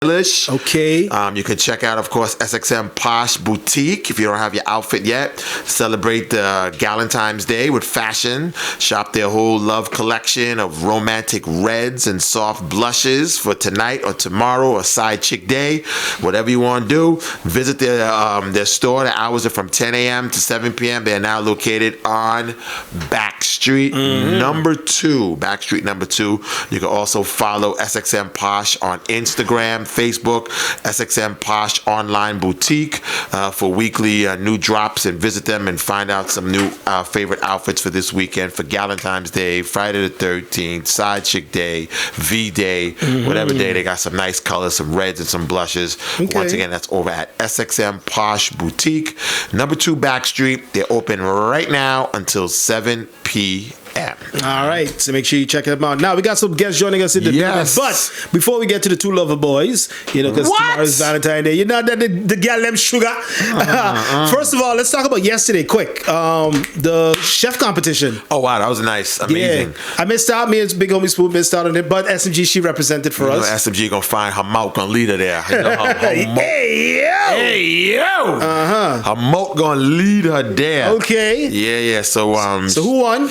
Okay. You can check out, of course, SXM Posh Boutique if you don't have your outfit yet. Celebrate the Galentine's Day with fashion. Shop their whole love collection of romantic reds and soft blushes for tonight or tomorrow or side chick day. Whatever you want to do, visit their store. The hours are from 10 a.m. to 7 p.m. They are now located on Backstreet number 2. Backstreet number 2. You can also follow SXM Posh on Instagram, Facebook, SXM Posh Online Boutique for weekly new drops, and visit them and find out some new favorite outfits for this weekend for Galentine's Day, Friday the 13th, Side Chick Day, V-Day, whatever day. They got some nice colors, some reds and some blushes. Okay. Once again, that's over at SXM Posh Boutique, number 2 Backstreet. They're open right now until 7 p.m. All right, so make sure you check them out. Now we got some guests joining us in the Yes. but before we get to the two lover boys, because tomorrow's Valentine's Day, you know that the girl them sugar. First of all, let's talk about yesterday, quick. The chef competition. Oh wow, that was nice, amazing. Yeah, I missed out. Me and Big Homie Spoon missed out on it, but SMG she represented for us. SMG gonna find her mouth gonna lead her there. You know, her Hey yo! Hey yo! Her moat gonna lead her there. Okay. Yeah. So So who won?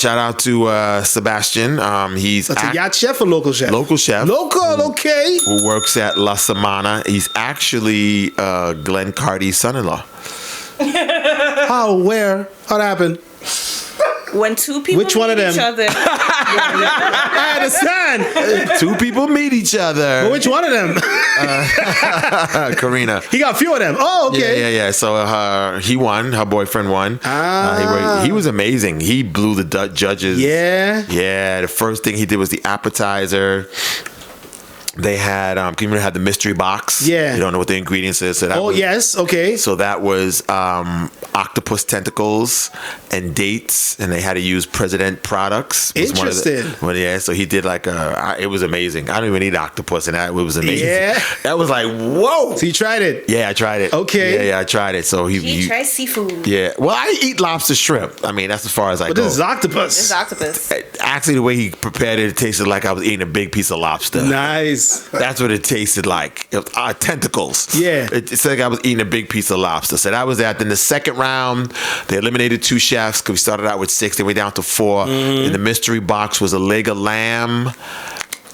shout out to Sebastian. He's That's a yacht chef or local chef? local chef. Local, okay. Who works at La Semana. He's actually Glenn Cardi's son-in-law. How? Where? How'd happened? When two people Which one of meet them? each other, I understand. Two people meet each other. But which one of them? Karina. He got a few of them. Oh, okay. Yeah. So he won. Her boyfriend won. He was amazing. He blew the judges. Yeah. Yeah. The first thing he did was the appetizer. They had Karina had the mystery box. Yeah. You don't know what the ingredients is. So that was, Yes. Okay. So that was octopus tentacles and dates, and they had to use President products. Was one of Interesting. So he did it was amazing. I don't even need octopus, and it was amazing. Yeah. That was like, whoa. So you tried it? Yeah, I tried it. Okay. Yeah, I tried it. So he tries seafood. Yeah. Well, I eat lobster, shrimp. I mean, that's as far as I But go. this is octopus. It's octopus. Actually, the way he prepared it, it tasted like I was eating a big piece of lobster. Nice. That's what it tasted like. It was, tentacles. Yeah. It's like I was eating a big piece of lobster. So that was that. Then the second round, they eliminated 2 chefs because we started out with 6. They went down to 4. And the mystery box was a leg of lamb.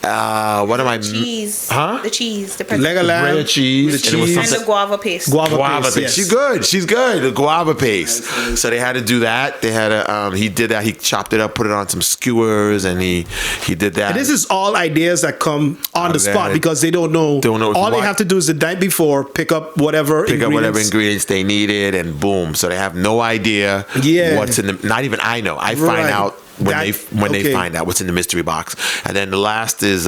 Cheese. Huh? The cheese. The Leg of lamb. Grilled cheese. The And it was cheese. and the guava paste. Guava paste. paste. She's good. She's good. The guava paste. So they had to do that. They had to. He did that. He chopped it up, put it on some skewers, and he did that. And this is all ideas that come on the there. spot because they don't know. All they what- have to do is the night before pick up whatever ingredients they needed, and boom. So they have no idea what's in the. Not even I know. I find out when they find out what's in the mystery box. And then the last is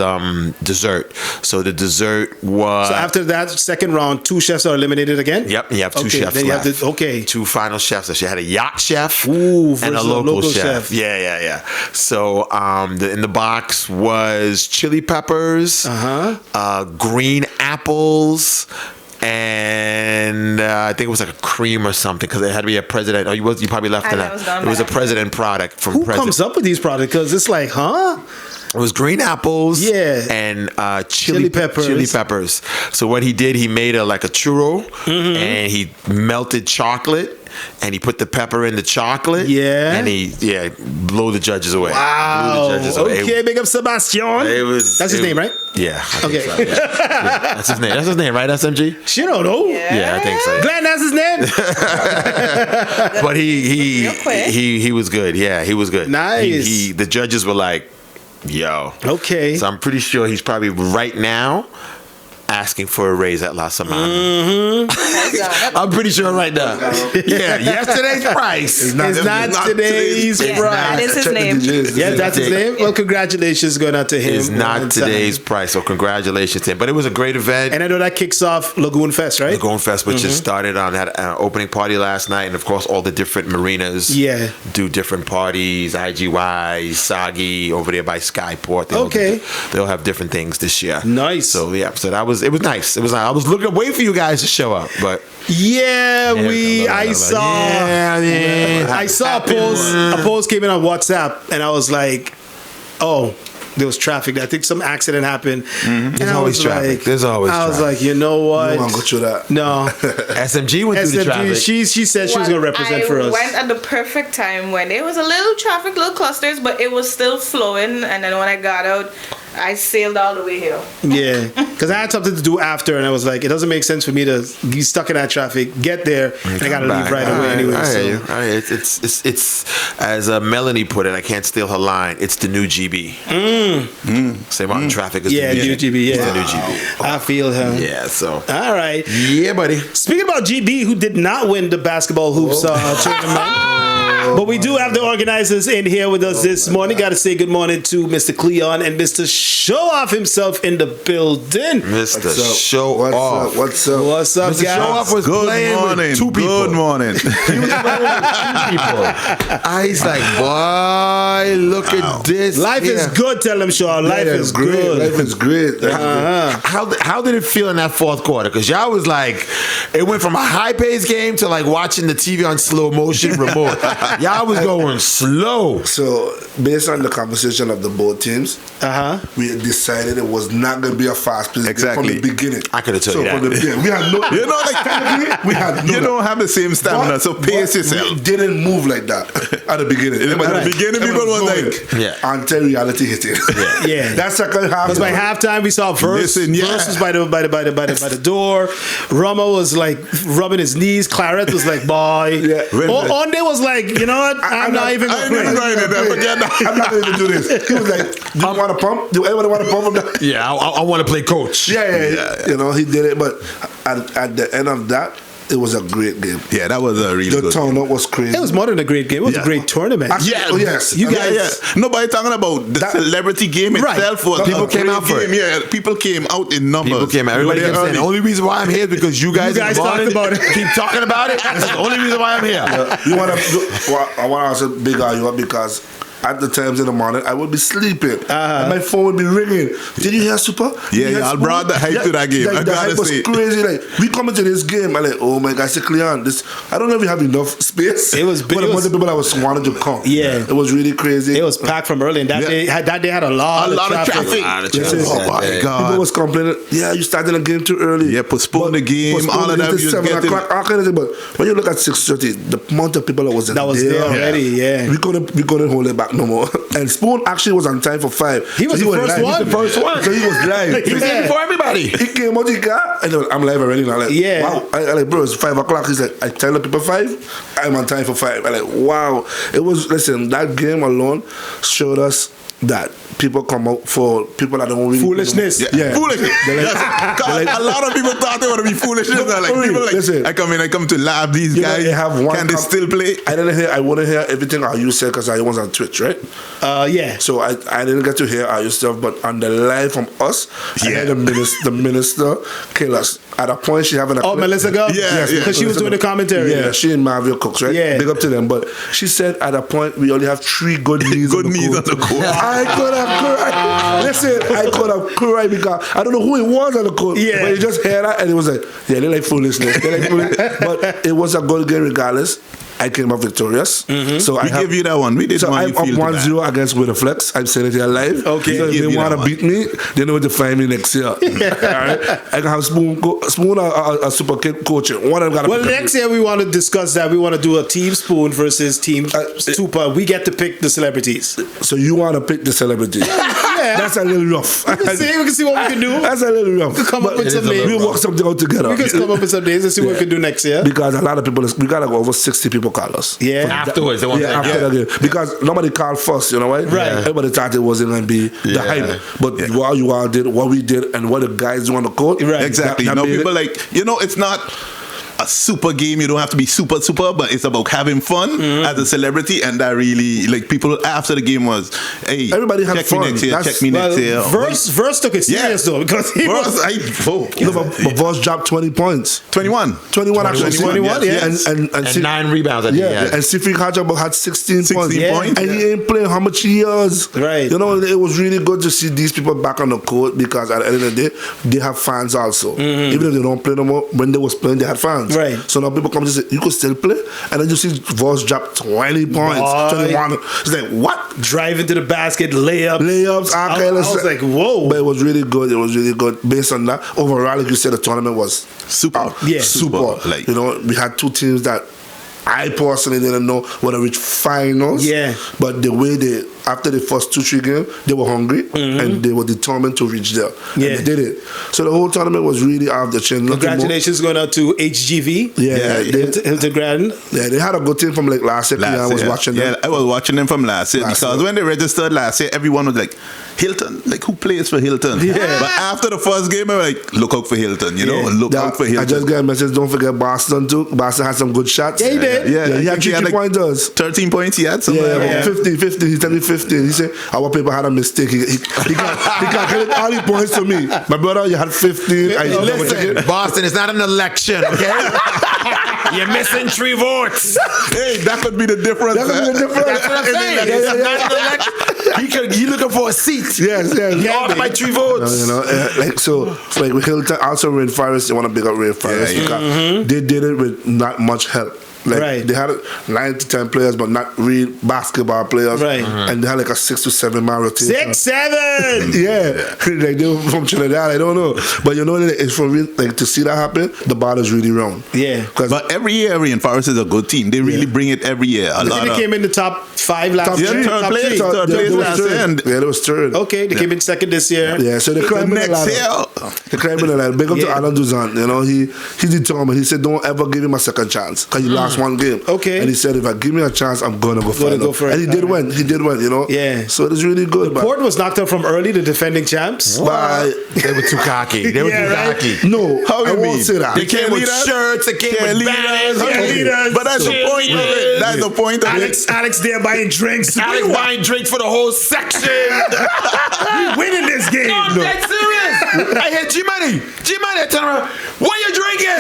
dessert. So the dessert was. So after that second round, 2 chefs are eliminated again? Yep, you have 2 chefs then left. You have to, 2 final chefs. So she had a yacht chef versus and a local chef. Yeah. So in the box was chili peppers, green apples, and I think it was like a cream or something because it had to be a president. Oh, you probably left it out. It was a president product from Who President. comes up with these products? Because it's like, It was green apples, and chili peppers. So what he did, he made a churro, and he melted chocolate, and he put the pepper in the chocolate, and he blew the judges away. Wow. Blew the judges away. Okay, big up Sebastian. That's his name, right? Yeah. Okay. So, yeah. That's his name. That's his name, right, SMG? She don't know. Yeah, I think so. Glenn, that's his name. But he was good. Yeah, he was good. Nice. The judges were like, yo. Okay. So I'm pretty sure he's probably right now asking for a raise at La Semana. I'm pretty sure right now. Yeah, yesterday's price It's not today's price. That is his name. Yeah, that's his name. Well, congratulations going out to him. It's not today's price, so congratulations to him. But it was a great event. And I know that kicks off Lagoon Fest, right? Lagoon Fest, which just started on had an opening party last night, and of course all the different marinas do different parties. IGY, Sagi over there by Skyport. They'll have different things this year. Nice. So it was nice. It was nice. I was waiting for you guys to show up, but I saw a post. A post came in on WhatsApp, and I was like, oh. there was traffic. I think some accident happened. And There's I always was traffic. like, There's always I was traffic. like, you know what? You want to go through that? No. SMG went through the traffic. She said she was going to represent for us. I went at the perfect time when it was a little traffic, little clusters, but it was still flowing. And then when I got out, I sailed all the way here. Yeah, because I had something to do after, and I was like, it doesn't make sense for me to be stuck in that traffic, get there, and I got to leave right away anyway. I So. hear you. I hear you. It's as Melanie put it, I can't steal her line, it's the new GB. St. Maarten traffic is Yeah, the new new GB, yeah. It's the new GB. I feel him. Yeah, so. All right. Yeah, buddy. Speaking about GB, who did not win the basketball hoops tournament, but we do have the organizers in here with us this morning. Got to say good morning to Mr. Cleon and Mr. Show Off himself in the building. Mr. Show Off. What's up? What's up, Mr. guys? Show Off was playing with 2 people. Good morning. He was playing with 2 people. He's like, boy, look at this. Life is good, tell him, Shaw. Life is great. good. Life is great. How did it feel in that fourth quarter? Because y'all was like, it went from a high-paced game to like watching the TV on slow motion remote. Y'all was going slow. So, based on the conversation of the both teams, we decided it was not going to be a fast pace Exactly. from the beginning. I could have told you that. From the beginning, we had no. You know, like we had no. you don't have the same stamina, so pace yourself. We didn't move like that at the beginning. At the beginning, people was like, Yeah. until reality hit it. Yeah. That second half. Because by halftime we saw Verse. Listen, yeah. Verse was by the door. Rama was like rubbing his knees. Claret was like, boy. Yeah. Onde was like, you know what? I'm not even I gonna ain't play. even going to forget that. I'm not going to do this. He was like, "Do you want to pump? Do anybody want to pump him?" Yeah, I want to play coach. Yeah. You know, he did it. But at the end of that, it was a great game. Yeah, that was a really The good game. turnout was crazy. It was more than a great game. It was a Yeah. great tournament. Oh, yes. You guys. Yeah. Nobody talking about the That- celebrity game Right. itself. Was People a came great out for it. game. Yeah, people came out in numbers. People came out. Everybody They were kept saying, the early. only reason why I'm here is because you guys, guys talked about it. keep talking about it. That's the only reason why I'm here. You want to? I want to ask a big argument because at the times in the morning I would be sleeping and my phone would be ringing. Did you hear Suppa? Yeah, y'all brought the hype to that game. Like, I the gotta hype was say. crazy. Like we come into this game, I'm like, oh my God, Cleon, this. I don't know if we have enough space. It was big. But It the was- amount of people that was wanting to come. Yeah. it was really crazy. It was packed from early, and that Yeah. day had a lot of traffic. Listen, Oh my People God. was complaining. Yeah, you started the game too early. Yeah, postpone the game, Postpone all of the that, game to you was 7 getting- o'clock, all kind of thing. But when you look at 6:30, the amount of people that was there already. Yeah. we couldn't hold it back no more. And Spoon actually was on time for 5. He was the first live. one. He was the first one. So he was live. He was there before everybody. He came out, he got, and I'm live already now. Like, Yeah. wow. I like, bro, it's 5 o'clock. He's like, I tell the people 5, I'm on time for 5. I'm like, wow. It was, listen, that game alone showed us that people come out for people that don't really Foolishness. Yeah. Foolishness. They're like- Yes. 'Cause they're like- a lot of people thought they were to be foolishness. No, Like for people real. like, Listen. I come to lab these You know, guys. they have one Can they still play? I wouldn't hear everything you said because I was on Twitch, right? Yeah. So I didn't get to hear all your stuff, but on the live from us, I Yeah. heard the minister kill us. At a point, she having a Oh, clip. Melissa Go? Yeah, yeah. Because she was doing the commentary. Yeah, she and Marvel Cooks, right? Yeah. Big up to them. But she said at a point we only have 3 good knees. Good on the knees court. on the court. I could have cried. Listen, I could have cried because I don't know who it was on the court. Yeah. But you just heard that and it was like, yeah, they like foolishness. But it was a good game regardless. I came up victorious. So We give you that one. We didn't so want I'm you up feel too bad. 1-0 against Winterflex. I'm saying it here live. Okay. So if Give they you want that to one. beat me, they know where to find me next year. All right? I can have Spoon a super kid coaching. One of them got to Well, next year we want to discuss that. We want to do a Team Spoon versus Team Suppa. We get to pick the celebrities. So you want to pick the celebrity? That's a little rough. We can see what we can do. That's a little rough. We can come up with some names. We'll work something out together. We can come up with some names and see what we can do next year. Because a lot of people, we got like over 60 people call us. Yeah. Afterwards, they want Yeah, after the game. Because nobody called first, you know why? Right. Everybody thought it wasn't going to be the hype. But what you all did, what we did, and what the guys do on the court. Right. Exactly. that You know, made people it. like, it's not a super game. You don't have to be super, but it's about having fun as a celebrity. And that really, like, people after the game was, hey, Everybody had check fun. me next year, That's- check me next year. Verse took it serious though because he was But Voss dropped 20 points. 21. 21 actually. 21, yeah. And And 9 rebounds at the Yeah, end. and Sifri Hajab had 16 points. points. And he ain't playing how much years. Right. You know, it was really good to see these people back on the court because at the end of the day, they have fans also. Even if they don't play no more, when they was playing, they had fans. points. Right. So now people come and say, you could still play? And then you see Voss drop 20 points, Boy. 21. It's like, what? Drive into the basket, layups. I was like, whoa. But it was really good. It was really good. Based on that, overall, like you said, the tournament was Super. super. Like, You know, we had two teams that I personally didn't know would have reached finals. Yeah. But the way after the first 2-3 games, they were hungry and they were determined to reach there. Yeah. And they did it. So the whole tournament was really off the chain. Congratulations going out to HGV. Yeah. Hilton Grand. Yeah, they had a good team from like last year. I was watching them. Yeah, I was watching them from last year because when they registered last year, everyone was like, Hilton, like who plays for Hilton? Yeah. But after the first game, I was like, look out for Hilton, you know, Yeah. look out for Hilton. I just got a message, don't forget Boston too. Boston had some good shots. Yeah, he did. Yeah, he had 3 pointers. 13 points he had. Yeah, 50. He tell me 50. He said, our paper had a mistake. He can't get all the points to me. My brother, you had 15. Listen, Boston, it's not an election, okay? You're missing 3 votes. Hey, that could be the difference. That's what I'm saying. It's not an election. He looking for a seat. Yes. He lost by 3 votes. You know, like with Hilton, also Rainforest, they want to big up Rainforest because they did it with not much help. Like they had 9 to 10 players, but not real basketball players. Right. And they had like a 6 to 7 man rotation. 6-7. Yeah, like they were from Trinidad. I don't know, but you know, it's for real. Like to see that happen, the ball is really round. Yeah. But every year, Rainforest is a good team. They really bring it every year. I think they came in the top 5 last year. Third place last year. Yeah, they was third. Okay, they came in second this year. Yeah, so they climbed in a ladder. They climbed in a ladder. Big up to Alan Duzan. You know, he's determined. He said, don't ever give him a second chance because he lost one game. Okay. And he said, if I give me a chance, I'm gonna go for it. And he did win. He did win. You know. Yeah. So it was really good. Port was knocked out from early, the defending champs. But They were too cocky. They were too cocky. no, How I you won't mean? say that. They came with shirts. They came with banners. But that's the point of it. That's the point of it. Alex there buying drinks. Alex buying drinks for the whole section. We winning this game. I'm dead serious. I hit G-Money. I turn around. What you drinking?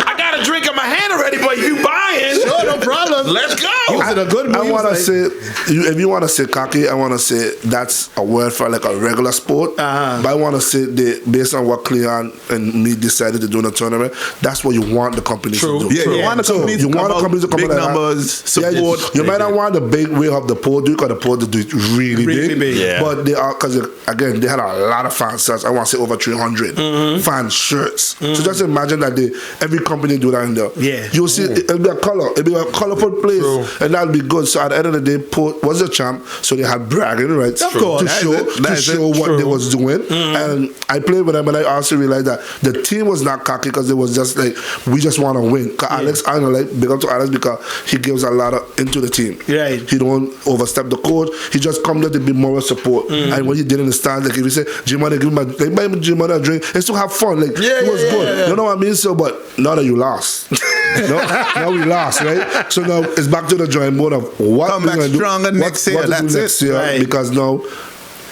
I got a drink in my hand already, but you buying. Sure, no problem. Let's go. I want to say, if you want to say cocky, I want to say that's a word for like a regular sport. But I want to say based on what Cleon and me decided to do in the tournament, that's what you want the company to do. Yeah, you want the company to come out, big numbers, support. You might not want the big way of the pole do it because the pole to do it really big. Yeah. But they are, because again, they had a lot of fan shirts. I want to say over 300 fan shirts. So just imagine that every company do that in there. Yeah. You'll see it'll be a color. It'll be a colorful place. And that'll be good. So at the end of the day, Port was a champ. So they had bragging rights Of course. to show what they was doing. And I played with them, but I also realized that the team was not cocky because it was just like, we just want to win. Because Alex, I know, like, big up to Alex because he gives a lot into the team. Right. He don't overstep the court. He just come there to be moral support. And what he did in the stands, like if he say, G-Money, give him G-Money a drink, it's to have fun. Like, it was good. Yeah. You know what I mean? So, but now that you lost. now we lost, right? So now it's back to the drawing board of what Come we're back going to do. stronger next year. What to do That's next it. year, Right. because now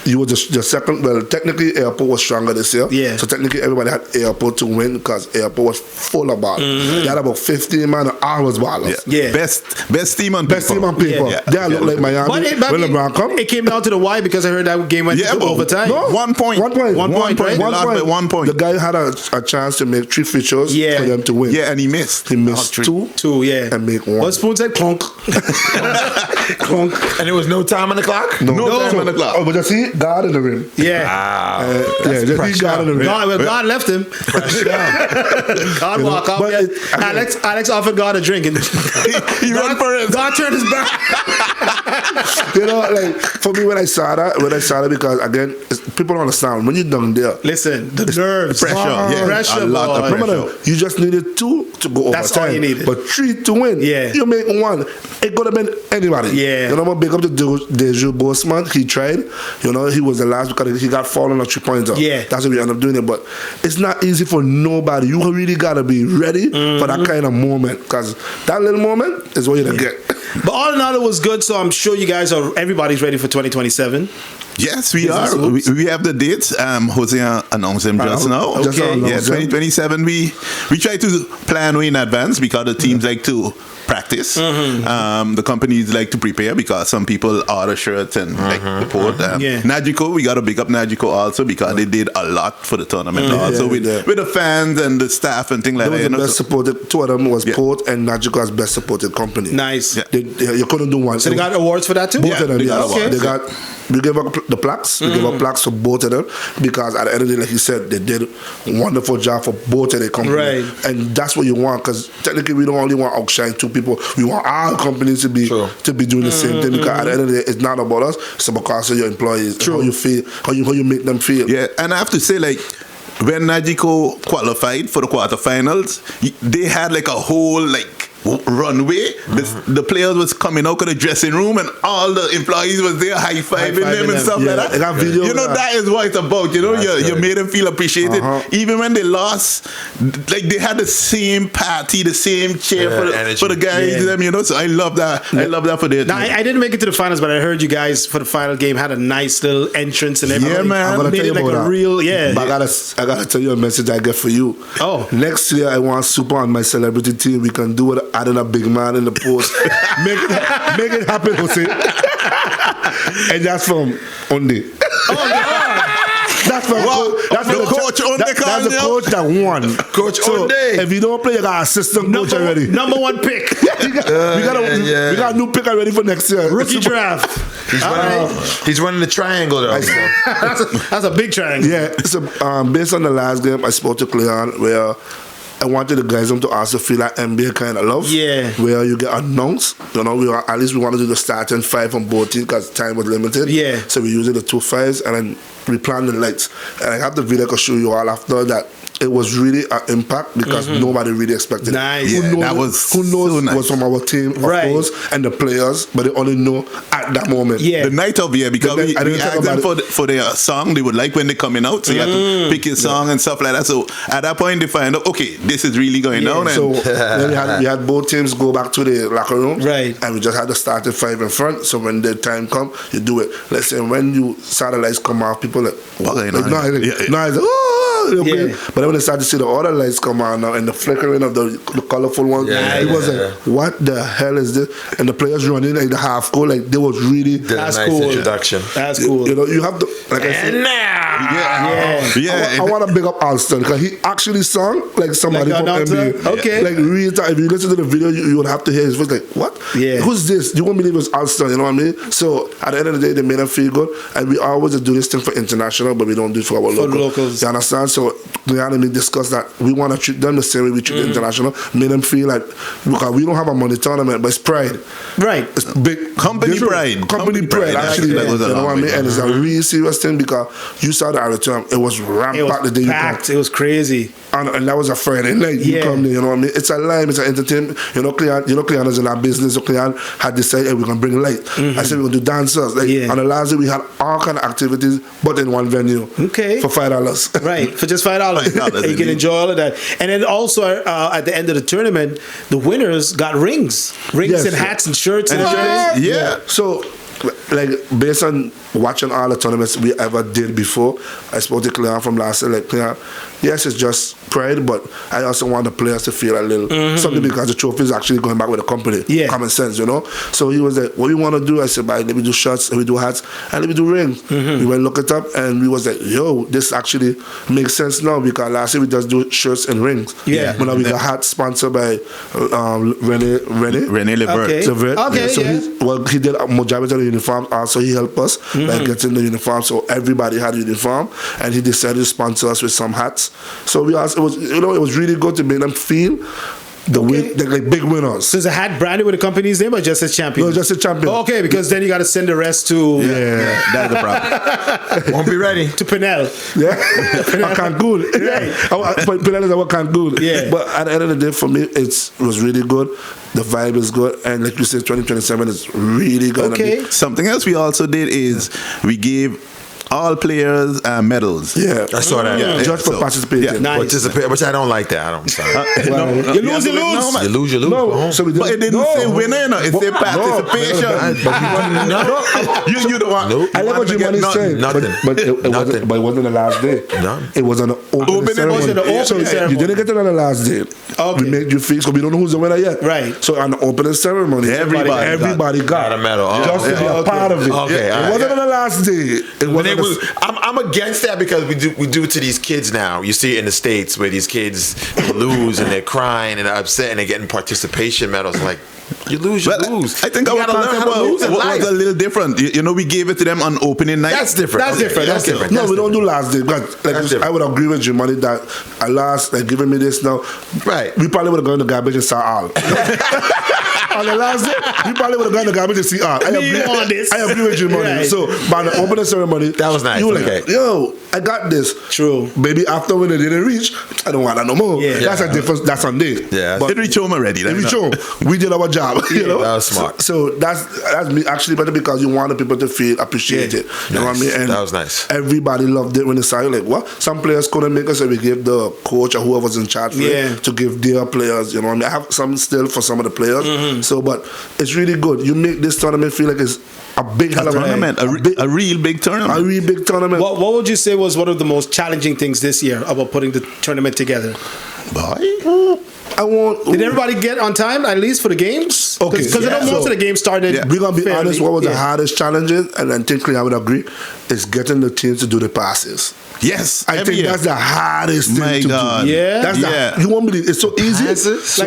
you were just the second. Well, technically, Airport was stronger this year. Yeah. So technically, everybody had Airport to win because Airport was full of ball. They had about 15 man and all was ballers. Yeah. Best team on Best paper. team on paper. Yeah. They all look like Miami. But When LeBron come. it came down to the why because I heard that game went to but overtime. No. 1 point. 1 point. One point, right? They lost by 1 point. The guy had a chance to make 3 free throws Yeah. for them to win. Yeah, and he missed. He missed 2 2, yeah. and make 1. What Spoon said? Clunk. Clunk. And there was no time on the clock? No time on the clock. Oh, but you see, God in the rim. Yeah. Yeah, just see God in the rim. God left him. God walk out. But Yeah. Alex offered God a drink and He ran for it. God turned his back. You know, like for me when I saw that because again, people don't understand when you're down there. Listen, the nerves, Pressure, yeah, pressure, a lot of boy. pressure. Remember, you just needed 2 to go That's overtime. all you needed. But 3 to win. Yeah. You make 1. It could have been anybody. Yeah. You know, I'm gonna big up the Deju Bosman. He tried. You know, he was the last because he got fallen on 3-pointer. Yeah. That's what we end up doing it. But it's not easy for nobody. You really gotta be ready for that kind of moment. Because that little moment is what you're gonna get. But all in all, it was good. So I'm sure you guys everybody's ready for 2027. Yes, we Business are. Hoops? We have the dates. Jose announced them just now. Just Okay. announced them. 2027. We try to plan way in advance because the teams like to practice. The companies like to prepare because some people order shirts and like report. Yeah. Nagico, we got to big up Nagico also because they did a lot for the tournament also with the fans and the staff and things like They that. was the best supported. Two of them was Yeah. Port and Nagico as best supported company. Nice. Yeah. You couldn't do one. So they got awards for that too? Both of them, they got yes. awards. They got. We gave up the plaques. We gave up plaques for both of them because at the end of the day, like you said, they did a wonderful job for both of their companies. Right. And that's what you want because technically we don't only want to outshine two people. We want our companies to be doing the same thing because at the end of the day, it's not about us. It's about your employees. How you feel, how you make them feel. Yeah, and I have to say, like, when Nagico qualified for the quarterfinals, they had like a whole like runway. The players was coming out of the dressing room, and all the employees was there high-fiving them and stuff Yeah, like they that. got video You know, of that. that is what it's about. You know, you made them feel appreciated, even when they lost. Like they had the same party, the same cheer for the guys. Yeah. Them, you know. So I love that. I love that for their Now, team. I didn't make it to the finals, but I heard you guys for the final game had a nice little entrance and everything. Yeah, man. I'm gonna Made tell you it like about a that. real, But I gotta tell you a message I get for you. Oh. Next year I want Suppa on my celebrity team. We can do it adding a big man in the post. make it happen, Jose. And that's from Onde. That's from that's The from coach Onde that's the Kanye. coach that won. Coach so Onde. if you don't play, you got assistant coach already. Number one pick. we got a new pick already for next year. Rookie draft. He's running the triangle though. That's a big triangle. Yeah, so based on the last game, I spoke to Cleon where I wanted the guys to also feel like NBA kind of love. Yeah. Where you get announced. You know, at least we wanted to do the starting five on both teams because time was limited. Yeah. So we used the 2 5s and then we planned the lights. And I have the video I can show you all after that. It was really an impact because nobody really expected Nice. it. Yeah, that was who knows so nice. was from our team, of Right. course, and the players, but they only know at that moment. Yeah. The night of, yeah, because The we night- I didn't talk asked them about for their song they would like when they coming out. So you have to pick your song and stuff like that. So at that point they find out, okay, this is really going down. And So then we had both teams go back to the locker room, Right. And we just had the starting 5 in front. So when the time come, you do it. Let's say when you saw the lights come off, people like, What like, going on? no, Yeah. no, it's like, oh, you know, Yeah. but then when they start to see the other lights come on now and the flickering of the colorful ones, it was like, what the hell is this? And the players running like the half court, like they was really. That's nice cool. introduction. That's cool. You know, you have to, like I said, yeah, I want to big up Alston because he actually sung like somebody Like from an announcer? NBA. Okay. Like real time. If you listen to the video, you would have to hear his voice. Like, what? Yeah. Who's this? You won't believe it's Alston. You know what I mean? So at the end of the day, they made him feel good. And we always do this thing for international, but we don't do it for our the local. locals. You understand? So Leon and me discussed that we want to treat them the same way we treat the international. Make them feel like because we don't have a money tournament, but it's pride. Right. It's big Company different- pride. Company pride. Actually, That goes you know along what I with mean? it. And it's a really serious thing because you saw the auditorium. It was It rampant was the day you packed. come. It was crazy. And that was a Friday night. You Yeah. come there, you know what I mean? It's a lime, it's an entertainment. Cleon is in our business. So Cleon had decided, hey, we're gonna bring light. I said we're gonna do dancers. Like Yeah. on the last day we had all kind of activities, but in one venue. Okay. For $5. Right, for just $5. $5, You can indeed. enjoy all of that. And then also at the end of the tournament, the winners got rings. Rings Yes. and hats and shirts and And everything. Yeah. So, like, based on watching all the tournaments we ever did before, I spoke to Cleon from last year. Like, Cleon, yes, it's just pride, but I also want the players to feel a little something because the trophy is actually going back with the company. Yeah. Common sense, you know? So he was like, what do you want to do? I said, let me do shirts, let me do hats, and let me do rings. We went look it up, and we was like, yo, this actually makes sense now because last year we just do shirts and rings. Yeah. But now we got hats sponsored by Rene Levert. Okay. Levert. Okay, So yeah. he did a majority of the uniforms. Also, he helped us by getting the uniform. So everybody had a uniform, and he decided to sponsor us with some hats. So we asked, it was really good to make them feel the way like big winners. So is the hat branded with the company's name or just as champion? No, just a champion. Oh, okay, because then you got to send the rest to That's the problem. Won't be ready. to Pinel. Yeah, or Cancun. But Pinel is our Cancun. Yeah. But at the end of the day, for me, it was really good. The vibe is good, and like you said, 2027 is really gonna Okay. be. Something else we also did is we gave all players medals. Yeah, I saw that. Yeah, just for so- participating. yeah. Nice. Which I don't like that. I don't. Sorry. You lose, you No, lose. man. You lose. You lose. Go No, home. so we did. But it didn't say winner, you know. It said participation. You don't want. Nope. I like what you your money want to get saying, nothing. but it Nothing. wasn't the last day. None. It was on the opening Opening- ceremony. was it the opening So ceremony? you didn't get it on the last day. Okay. We made you feel, so we don't know who's the winner yet. Right. So on the opening ceremony, everybody got Got a medal. Oh, just to be a okay. part of it. Okay, It all right, wasn't yeah. on the last day. It But wasn't. I'm against that because we do it to these kids now. You see it in the States where these kids lose and they're crying and they're upset and they're getting participation medals. Like, you lose, you Well, lose. I think you our gotta learn concept how to lose in was life. a little different. You know, we gave it to them on opening night. That's different. That's different. That's Okay. different. No, That's we don't different. do last day. But like That's different. I would agree with you, money that at last, like giving me this now. Right. We probably would have gone to garbage and saw all. On the last day, we probably would have gone to garbage and see all. I agree with you, money. Right. So by the opening ceremony, That was nice. You were like, Okay. yo, I got this. True. Maybe after when they didn't reach, I don't want that no more. Yeah. That's a difference. That's on day. Yeah. But It reached home already. if we show, we did our job. You know, that was smart. So that's me actually better because you wanted people to feel appreciated. You know what I mean? And That was nice. Everybody loved it when they saw you. Like what? Some players couldn't make it, so we gave the coach or whoever's in charge for Yeah. it to give their players. You know what I mean? I have some still for some of the players. Mm-hmm. So, but it's really good. You make this tournament feel like it's a big hell of tournament, a real big tournament. a really big tournament. What would you say was one of the most challenging things this year about putting the tournament together? Boy. I want. Did everybody get on time at least for the games? Okay. Because I know Yeah. most So, of the games started. Yeah. We're gonna be fairly- honest. What was the yeah. hardest challenges, and I think I would agree, is getting the teams to do the passes. Yes. I every think year. that's the hardest thing My to God. do. Yeah? That's Yeah. you won't believe it's so easy. Like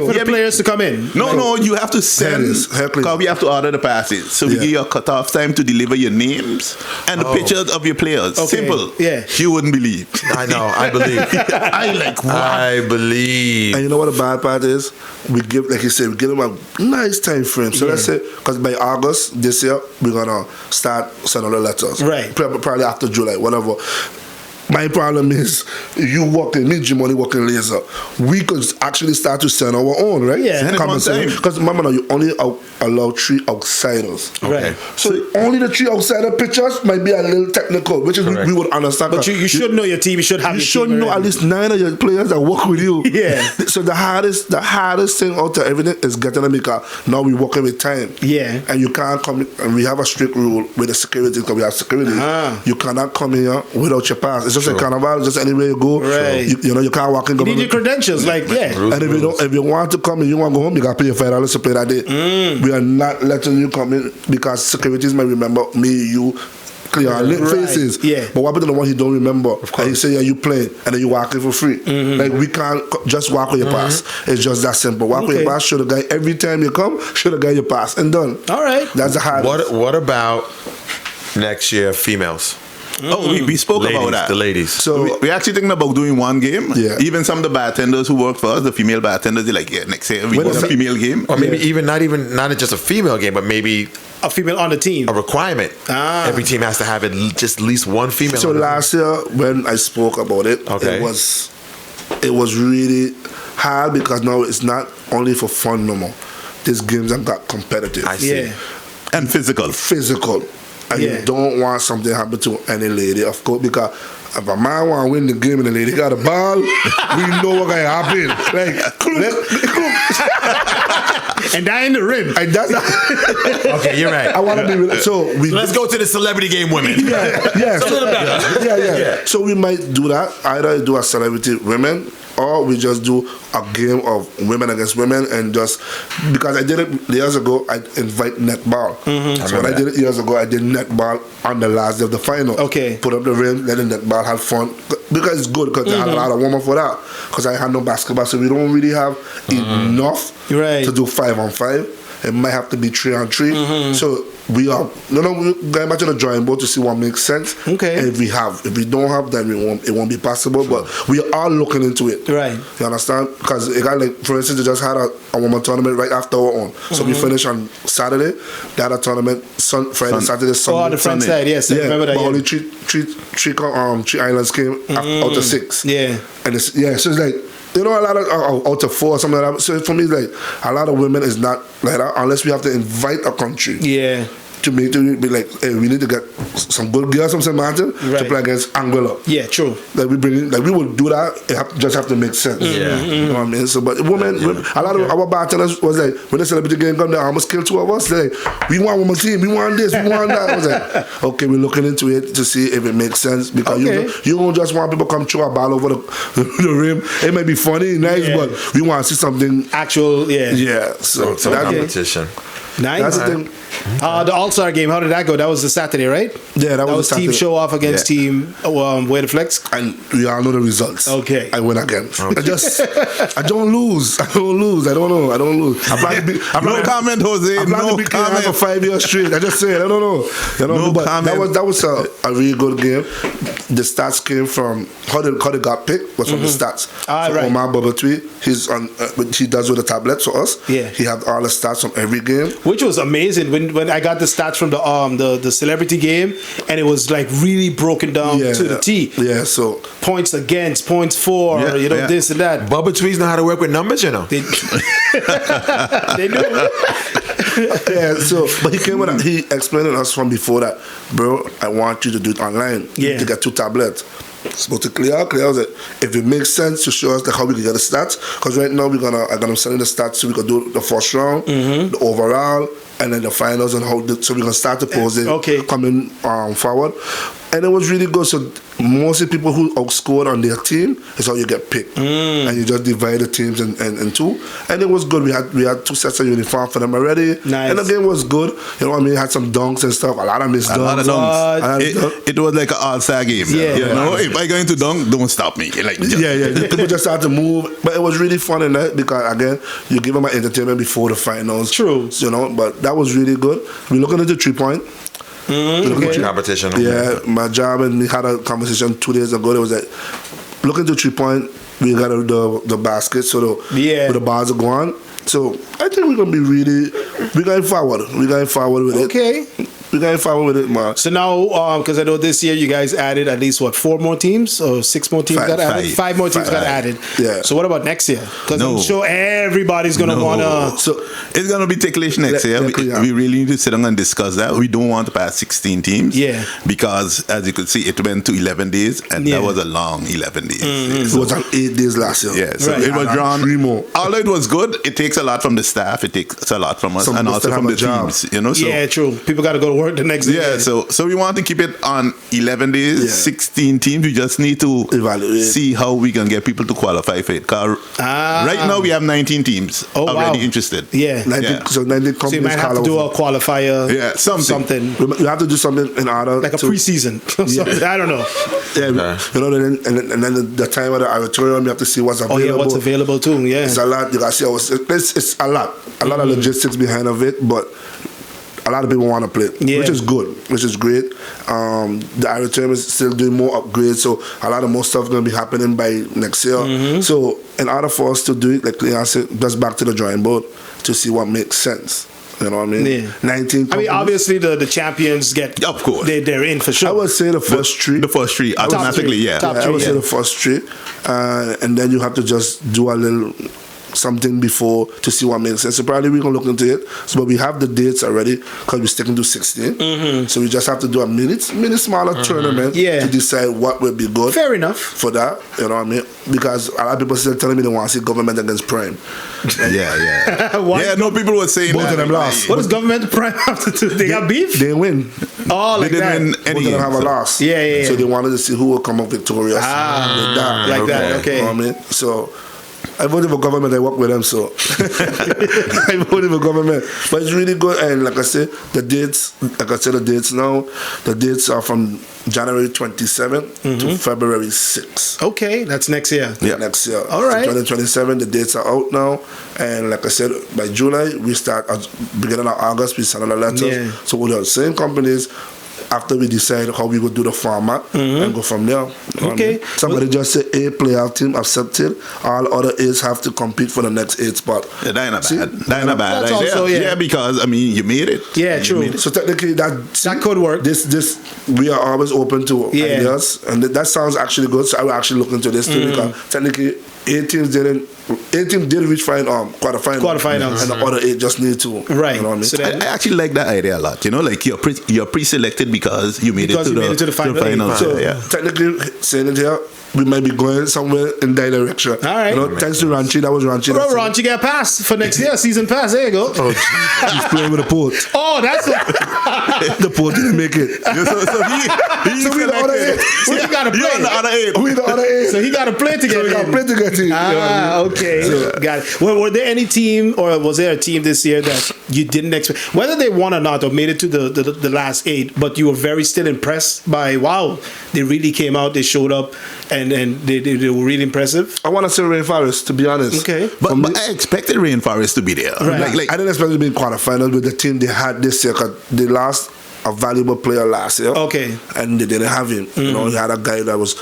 for the players to come in. No, you have to send. Headless, heckling. Because we have to order the passes. So we Yeah. give you a cutoff time to deliver your names and the pictures of your players. Okay. Simple. Yeah. You wouldn't believe. I know. I believe. I like what? I believe. And you know what the bad part is? We give, like you said, we give them a nice time frame. So let's say, because by August this year, we're gonna start sending the letters. Right. Probably after July, whatever. My problem is you working, me, Jim, money working laser. We could actually start to send our own, right? Yeah. Send it one time. Because remember now, you only allow 3 outsiders. Right. So only the 3 outsider pictures might be a little technical, which is we would understand. But you should know your team. You should have You your should team know at already. least 9 of your players that work with you. Yeah. So the hardest thing out of everything is getting them because now we working with time. Yeah. And you can't come. And we have a strict rule with the security because we have security. Ah. You cannot come here without your pass. It's just like carnival. Just anywhere you go. Right. You know you can't walk in. You need your credentials. Like, yeah. And if you want to come and you want to go home, you got to pay your $5 to play that day. We are not letting you come in because securities might remember me, you, clear our lit Right. faces. Yeah. But what about the one he don't remember? And he say, yeah, you play, and then you walk in for free. Like we can't just walk with your pass. It's just that simple. Walk with Okay. your pass. Show the guy every time you come. Show the guy your pass and done. All right. That's the hardest. What about next year, females? Oh, we spoke Ladies, about that. the ladies. So we actually thinking about doing one game. Yeah. Even some of the bartenders who work for us, the female bartenders, they're like, yeah, next year we When want is a that- female game. Or maybe not just a female game, but maybe A female on the team. a requirement. Ah. Every team has to have just at least one female. So on the team. last year when I spoke about it, Okay. it was really hard because now it's not only for fun no more. These games have got competitive. I see. Yeah. And physical. Physical. And Yeah. you don't want something to happen to any lady, of course, because if a man want to win the game and the lady got a ball, we know what can happen. Like, And that in the rim. and that's Okay, you're right. I want to be with, so we Let's go to the celebrity game women. yeah, Something about it. yeah. So we might do that. Either do a celebrity women, or we just do a game of women against women, and just because I did it years ago, I invite netball. So when I did it years ago, I did netball on the last day of the final. Okay. Put up the rim, let the netball have fun because it's good because I had a lot of warm up for that. Because I had no basketball, so we don't really have enough Right. to do 5-on-5. It might have to be 3-on-3. So we are we're going back to the drawing board to see what makes sense. Okay. And if we don't have, then it won't be possible. But we are looking into it. Right. You understand? Because it got like, for instance, they just had a woman tournament right after our own. So we finished on Saturday. They had a tournament Friday, Saturday, Sunday. Oh, on the front Sunday. side, yes. I remember that. But Yeah. only three islands came out of 6. Yeah. And so it's like, you know, a lot of out of 4 or something like that. So for me, it's like a lot of women is not like that unless we have to invite a country Yeah. to make it be like, hey, we need to get some good girls from St.Maarten to play against Anguilla. Yeah, true. Like we would do that. It just have to make sense. Yeah. You know what I mean? So, but women, a lot of our bartenders was like, when the celebrity game come, they almost killed 2 of us. They're like, we want one team, we want this, we want that. I was like, okay, we're looking into it to see if it makes sense, because you don't just want people to come throw a ball over the rim. It may be funny, nice, but we want to see something actual. Yeah. So Some that's competition. Nice. That's the thing. The All-Star game, how did that go? That was the Saturday, right? Yeah, that was team show off against team Way to Flex. And we all know the results. Okay. I win again. I don't lose. I don't lose. I don't lose. No comment, Jose. I'm not to be clear for 5 years straight. I just said I don't know. No but comment. That was a really good game. The stats came from how they got picked was from the stats. Right. Omar Bubbletwee, he's on. He does with the tablets for us. Yeah. He had all the stats from every game, which was amazing. When I got the stats from the celebrity game, and it was like really broken down to the T. Yeah. So points against, points for, this and that. Bubba Tweeds know how to work with numbers, you know. They do. Yeah, so but he explained to us from before that, bro, I want you to do it online. You need to get 2 tablets. Supposed to clear was it. If it makes sense to show us how we can get the stats, because right now I'm gonna send in the stats so we can do the first round, the overall, and then the finals, and so we're gonna start the posing coming forward. And it was really good. So mostly people who outscored on their team is how you get picked, and you just divide the teams in 2. And it was good. We had 2 sets of uniform for them already, and the game was good. You know what I mean? It had some dunks and stuff. A lot of missed dunks. A lot of dunks. It was like an all-star game. Yeah. You know, if I go into dunk, don't stop me. Like people just started to move, but it was really fun in that, because again, you give them an entertainment before the finals. True. You know, but that was really good. We're looking at the 3-point. Competition. Yeah, my job, and we had a conversation 2 days ago. It was like, look at the 3-point. We got the basket, so the bars are gone. So I think we're gonna be we're going forward. We're going forward with it. Okay. We're going forward with it, man. So now, because I know this year you guys added at least 4 more teams or 6 more teams got added? 5 more teams got added. Yeah. So what about next year? Because I'm sure everybody's gonna wanna. So it's gonna be ticklish next year. We really need to sit down and discuss that. We don't want to pass 16 teams. Yeah. Because as you could see, it went to 11 days, and that was a long 11 days. It was on 8 days last year. Yeah. So it was drawn. 3 more. Although it was good, it takes a lot from the staff. It takes a lot from us, and also from the teams. You know. So, yeah, true. People got to go to work the next day. Yeah, so we want to keep it on 11 days, 16 teams. We just need to see how we can get people to qualify for it. Right now we have 19 teams already interested. Yeah. 19, so 90 companies. So you might have to do a qualifier. Yeah, something. You have to do something in order like a preseason. I don't know. Yeah, you know, and then the time of the auditorium, you have to see what's available. Oh yeah, what's available too. Yeah, it's a lot. You got to see. It's a lot of logistics behind of it, but a lot of people want to play, which is good, which is great. The auditorium is still doing more upgrades, so a lot of more stuff is going to be happening by next year. So in order for us to do it, like I said, just back to the drawing board to see what makes sense. You know what I mean? Yeah. 19 companies. I mean, obviously the champions get, of course, they're in for sure. I would say the first 3. The first 3 automatically, Top 3, I would say the first 3, and then you have to just do a little something before to see what makes sense. So probably we're gonna look into it. So, but we have the dates already because we're sticking to 16. So we just have to do a mini smaller tournament to decide what will be good. Fair enough for that. You know what I mean? Because a lot of people still telling me they want to see government against prime. No, people were saying both of them lost. What does government and prime have to do? They got beef? They win. Oh, like they didn't that. Win any both of them have a loss. Yeah. So they wanted to see who will come up victorious. Like that. Okay. You know what I mean? So I voted for government. I work with them, so I voted for government. But it's really good, and like I said, the dates now. The dates are from January 27th to February 6th. Okay, that's next year. Yeah, next year. All right. 2027, the dates are out now, and like I said, by July we start. Beginning of August, we send out the letters. Yeah. So with the same companies. After we decide how we would do the format and go from there. Okay. Somebody just say A playoff team accepted. All other A's have to compete for the next 8 spot. Yeah, that ain't a bad That's idea. also, because I mean you made it. Yeah, true. So technically that could work. This we are always open to ideas, and that sounds actually good. So I will actually look into this too because technically 8 teams did reach quarterfinals, and the other 8 just need to. Right. You know what I mean? So that- I actually like that idea a lot. You know, like you're pre-selected because you made it to the finals. So Yeah. technically, saying it here, we might be going somewhere in that direction. All right. You know, thanks to Ranchi, that was Ranchi. Bro, Ron, you got pass for next year, season pass. There you go. Oh, he's playing with the port. Oh, that's The port didn't make it. So he So we the other 8. so he got to You on the play. other 8. We the other 8. So he got to play to So get we got in. play to get in. Okay. Got it. Well, were there any team, or was there a team this year that you didn't expect, whether they won or not, or made it to the last 8, but you were very still impressed by, wow, they really came out, they showed up, and they were really impressive? I want to say Rainforest, to be honest. Okay. But I expected Rainforest to be there. Right. Like I didn't expect to be in quarterfinals with the team they had this year, because they lost a valuable player last year. Okay. And they didn't have him. You know, he had a guy he was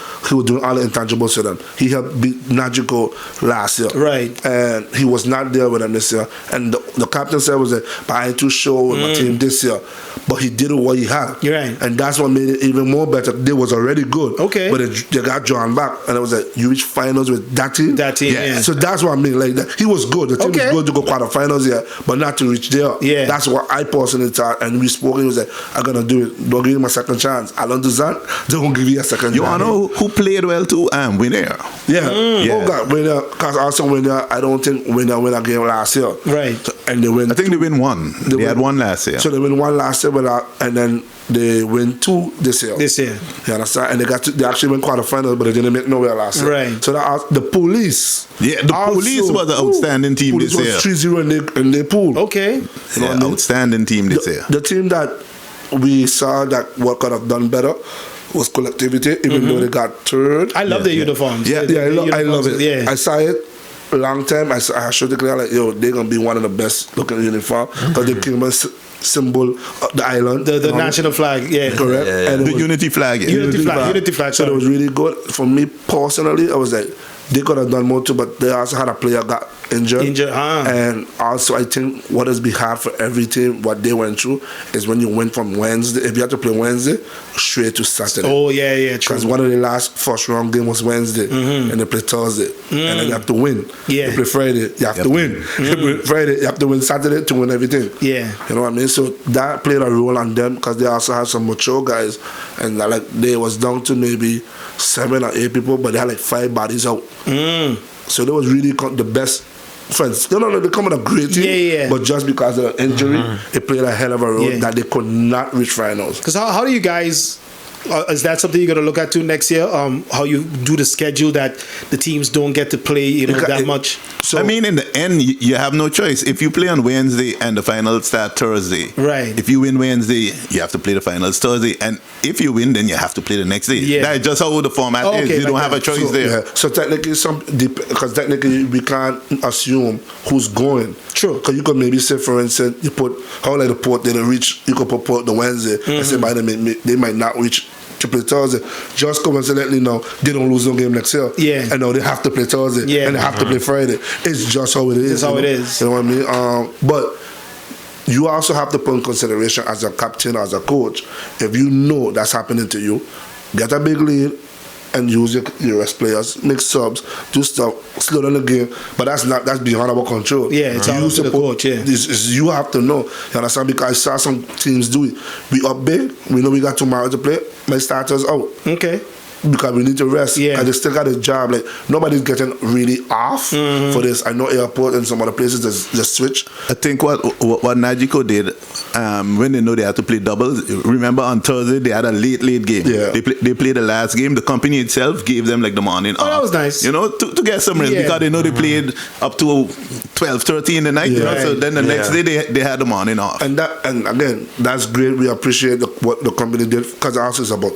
doing all the intangibles for them. He helped beat Nagico last year. Right. And he was not there with them this year. And the captain said was that, but I ain't too sure with my team this year. But he did what he had. You're right. And that's what made it even more better. They was already good. Okay. But they got drawn back. And it was like, you reach finals with that team? That team, yeah. So that's what I mean. Like, he was good. The team Okay. was good to go quarterfinals, yeah, but not to reach there. Yeah. That's what I personally thought. And we spoke. He was like, I'm going to do it. Don't give him a second chance. I don't do that. They won't give you a second you chance. wanna know who played well too? Winner. Yeah. Yeah. Oh, God. Winner. Because also Winner, I don't think Winner win a game last year. Right. And they win. I think they win 1. They had 1 last year. So they win 1 last year, and then they win 2 this year. This year. You understand? And they actually went quarterfinals, but they didn't make nowhere last year. Right. So the police. Yeah, the police was an outstanding team police this year. was 3-0 in their pool. Okay. You know Yeah, what I mean? outstanding team this year. The team that we saw that what could have done better was collectivity, even though they got third. I love their uniforms. Yeah. The I love it. Yeah. I saw it a long time. I showed the clear like, yo, they're gonna be one of the best looking uniform because they came as symbol of the island, the national flag. Yeah. correct. Yeah. And it The was- unity flag. Yeah. Unity flag. So it Sorry. was really good for me personally. I was like, they could have done more too, but they also had a player got injured. And also, I think what has been hard for every team, what they went through, is when you went from Wednesday, if you had to play Wednesday, straight to Saturday. Oh yeah, true. Because one of the last first round game was Wednesday, and they play Thursday, and then you have to win. Yeah. You play Friday, you have to win. You play Friday, you have to win Saturday to win everything. Yeah. You know what I mean? So that played a role on them because they also had some mature guys, and like they was down to maybe 7 or 8 people, but they had like 5 bodies out. So they was really the best friends. No, they come with a great team. Yeah. But just because of the injury, they played a hell of a role Yeah. that they could not reach finals. Because how do you guys? Is that something you're going to look at too next year? How you do the schedule that the teams don't get to play, that much? So I mean, in the end, you have no choice. If you play on Wednesday and the finals start Thursday, Right. If you win Wednesday, you have to play the finals Thursday, and if you win, then you have to play the next day. Yeah. That's just how the format is. You like don't have that. a choice there. Yeah. So technically, because technically we can't assume who's going. True. Because you could maybe say, for instance, you put how like the port didn't reach. You could put port the Wednesday and say by them they might not reach to play Thursday. Just coincidentally now they don't lose no game next year. Yeah. And now they have to play Thursday. Yeah. And they have to play Friday. It's just how it is. It's how you it know? is. You know what I mean? But you also have to put in consideration as a captain, as a coach, if you know that's happening to you, get a big lead and use your rest players, make subs, do stuff, slow down the game. But that's beyond our control. Yeah, it's all up to the coach, yeah. You have to know. You understand? Because I saw some teams do it. We up big, we know we got tomorrow to play, my starters out. Okay. Because we need to rest. Yeah. And they still got a job. Like nobody's getting really off for this. I know airport and some other places just switch. I think what Nagico did when they know they had to play doubles. Remember on Thursday they had a late game. Yeah. They played the last game. The company itself gave them like the morning off. that was nice. You know, to get some rest Yeah. because they know they played up to 12:30 in the night. You know? Yeah. So then the next day they had the morning off. And again, that's great. We appreciate what the company did because also it's about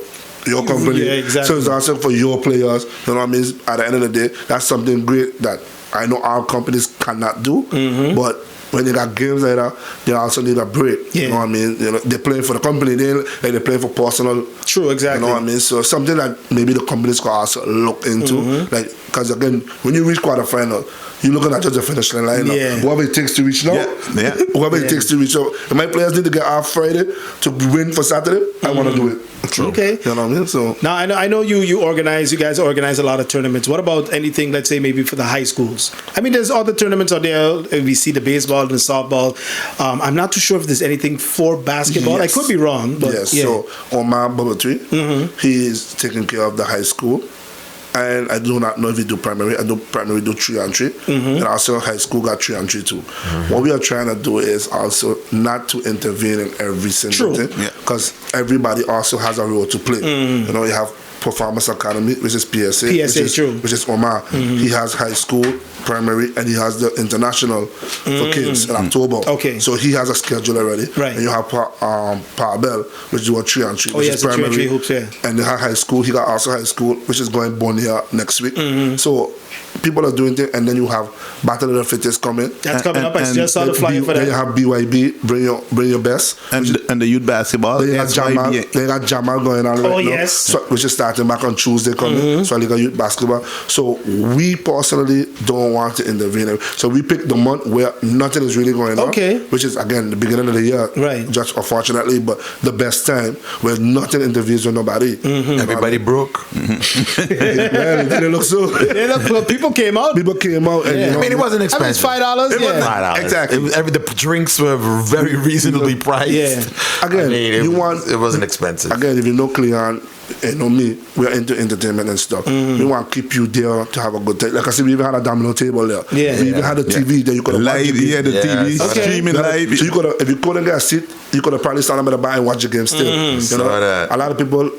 your company. Yeah, exactly. So it's also for your players. You know what I mean? At the end of the day, that's something great that I know our companies cannot do. But when they got games like that, they also need a break. Yeah. You know what I mean? You know, they're playing for the company, they play for personal. True, exactly. You know what I mean? So something that maybe the companies could also look into, like, because again, when you reach quarterfinal, you're looking at just the finish line. Yeah. Whoever it takes to reach now, whoever it takes to reach out. If my players need to get off Friday to win for Saturday, I want to do it. Okay. You know what I mean? So now I know you guys organize a lot of tournaments. What about anything, let's say maybe for the high schools? I mean, there's other tournaments out there. We see the baseball and the softball. I'm not too sure if there's anything for basketball. Yes. I could be wrong, but yes. yeah. So Omar Bubbletree, he is taking care of the high school. And I do not know if he do primary. I do primary, do 3-on-3, and also high school got 3-on-3 too. What we are trying to do is also not to intervene in every single thing, because everybody also has a role to play. You know, you have Performance Academy, which is PSA, which is Omar. He has high school, primary, and he has the international for kids in October. Okay. So he has a schedule already. Right. And you have Bell, which do a 3-on-3, Oh, which yes, is primary. 3-on-3 hoops, yeah. And they have high school. He got also high school, which is going born here next week. So people are doing things, and then you have Battle of the Fittest coming. That's coming up. I just saw the flyer for that. Then you have BYB, bring your best. And the youth basketball. They got Jamal going on right now. Yes. So, which is starting back on Tuesday coming. So I got youth basketball. So we personally don't want to intervene. So we picked the month where nothing is really going on. Okay. Which is again the beginning of the year. Right. Just unfortunately, but the best time where nothing intervenes with nobody. Everybody broke. Well, it didn't look so. Well, people came out. People came out, and you know, I mean, it wasn't expensive. $5. It wasn't Yeah. $5. Exactly. The drinks were very reasonably priced. Yeah. Again, I mean, it it wasn't expensive. Again, if you know Cleon, you know me, we're into entertainment and stuff. We want to keep you there to have a good time. Like I said, we even had a domino table there. Yeah. We even had a TV there. You could have Live, watched the TV, Okay. streaming live. So you could have, if you couldn't get a seat, you could have probably started at the bar and watch the game still. You Saw know, that. a lot of people,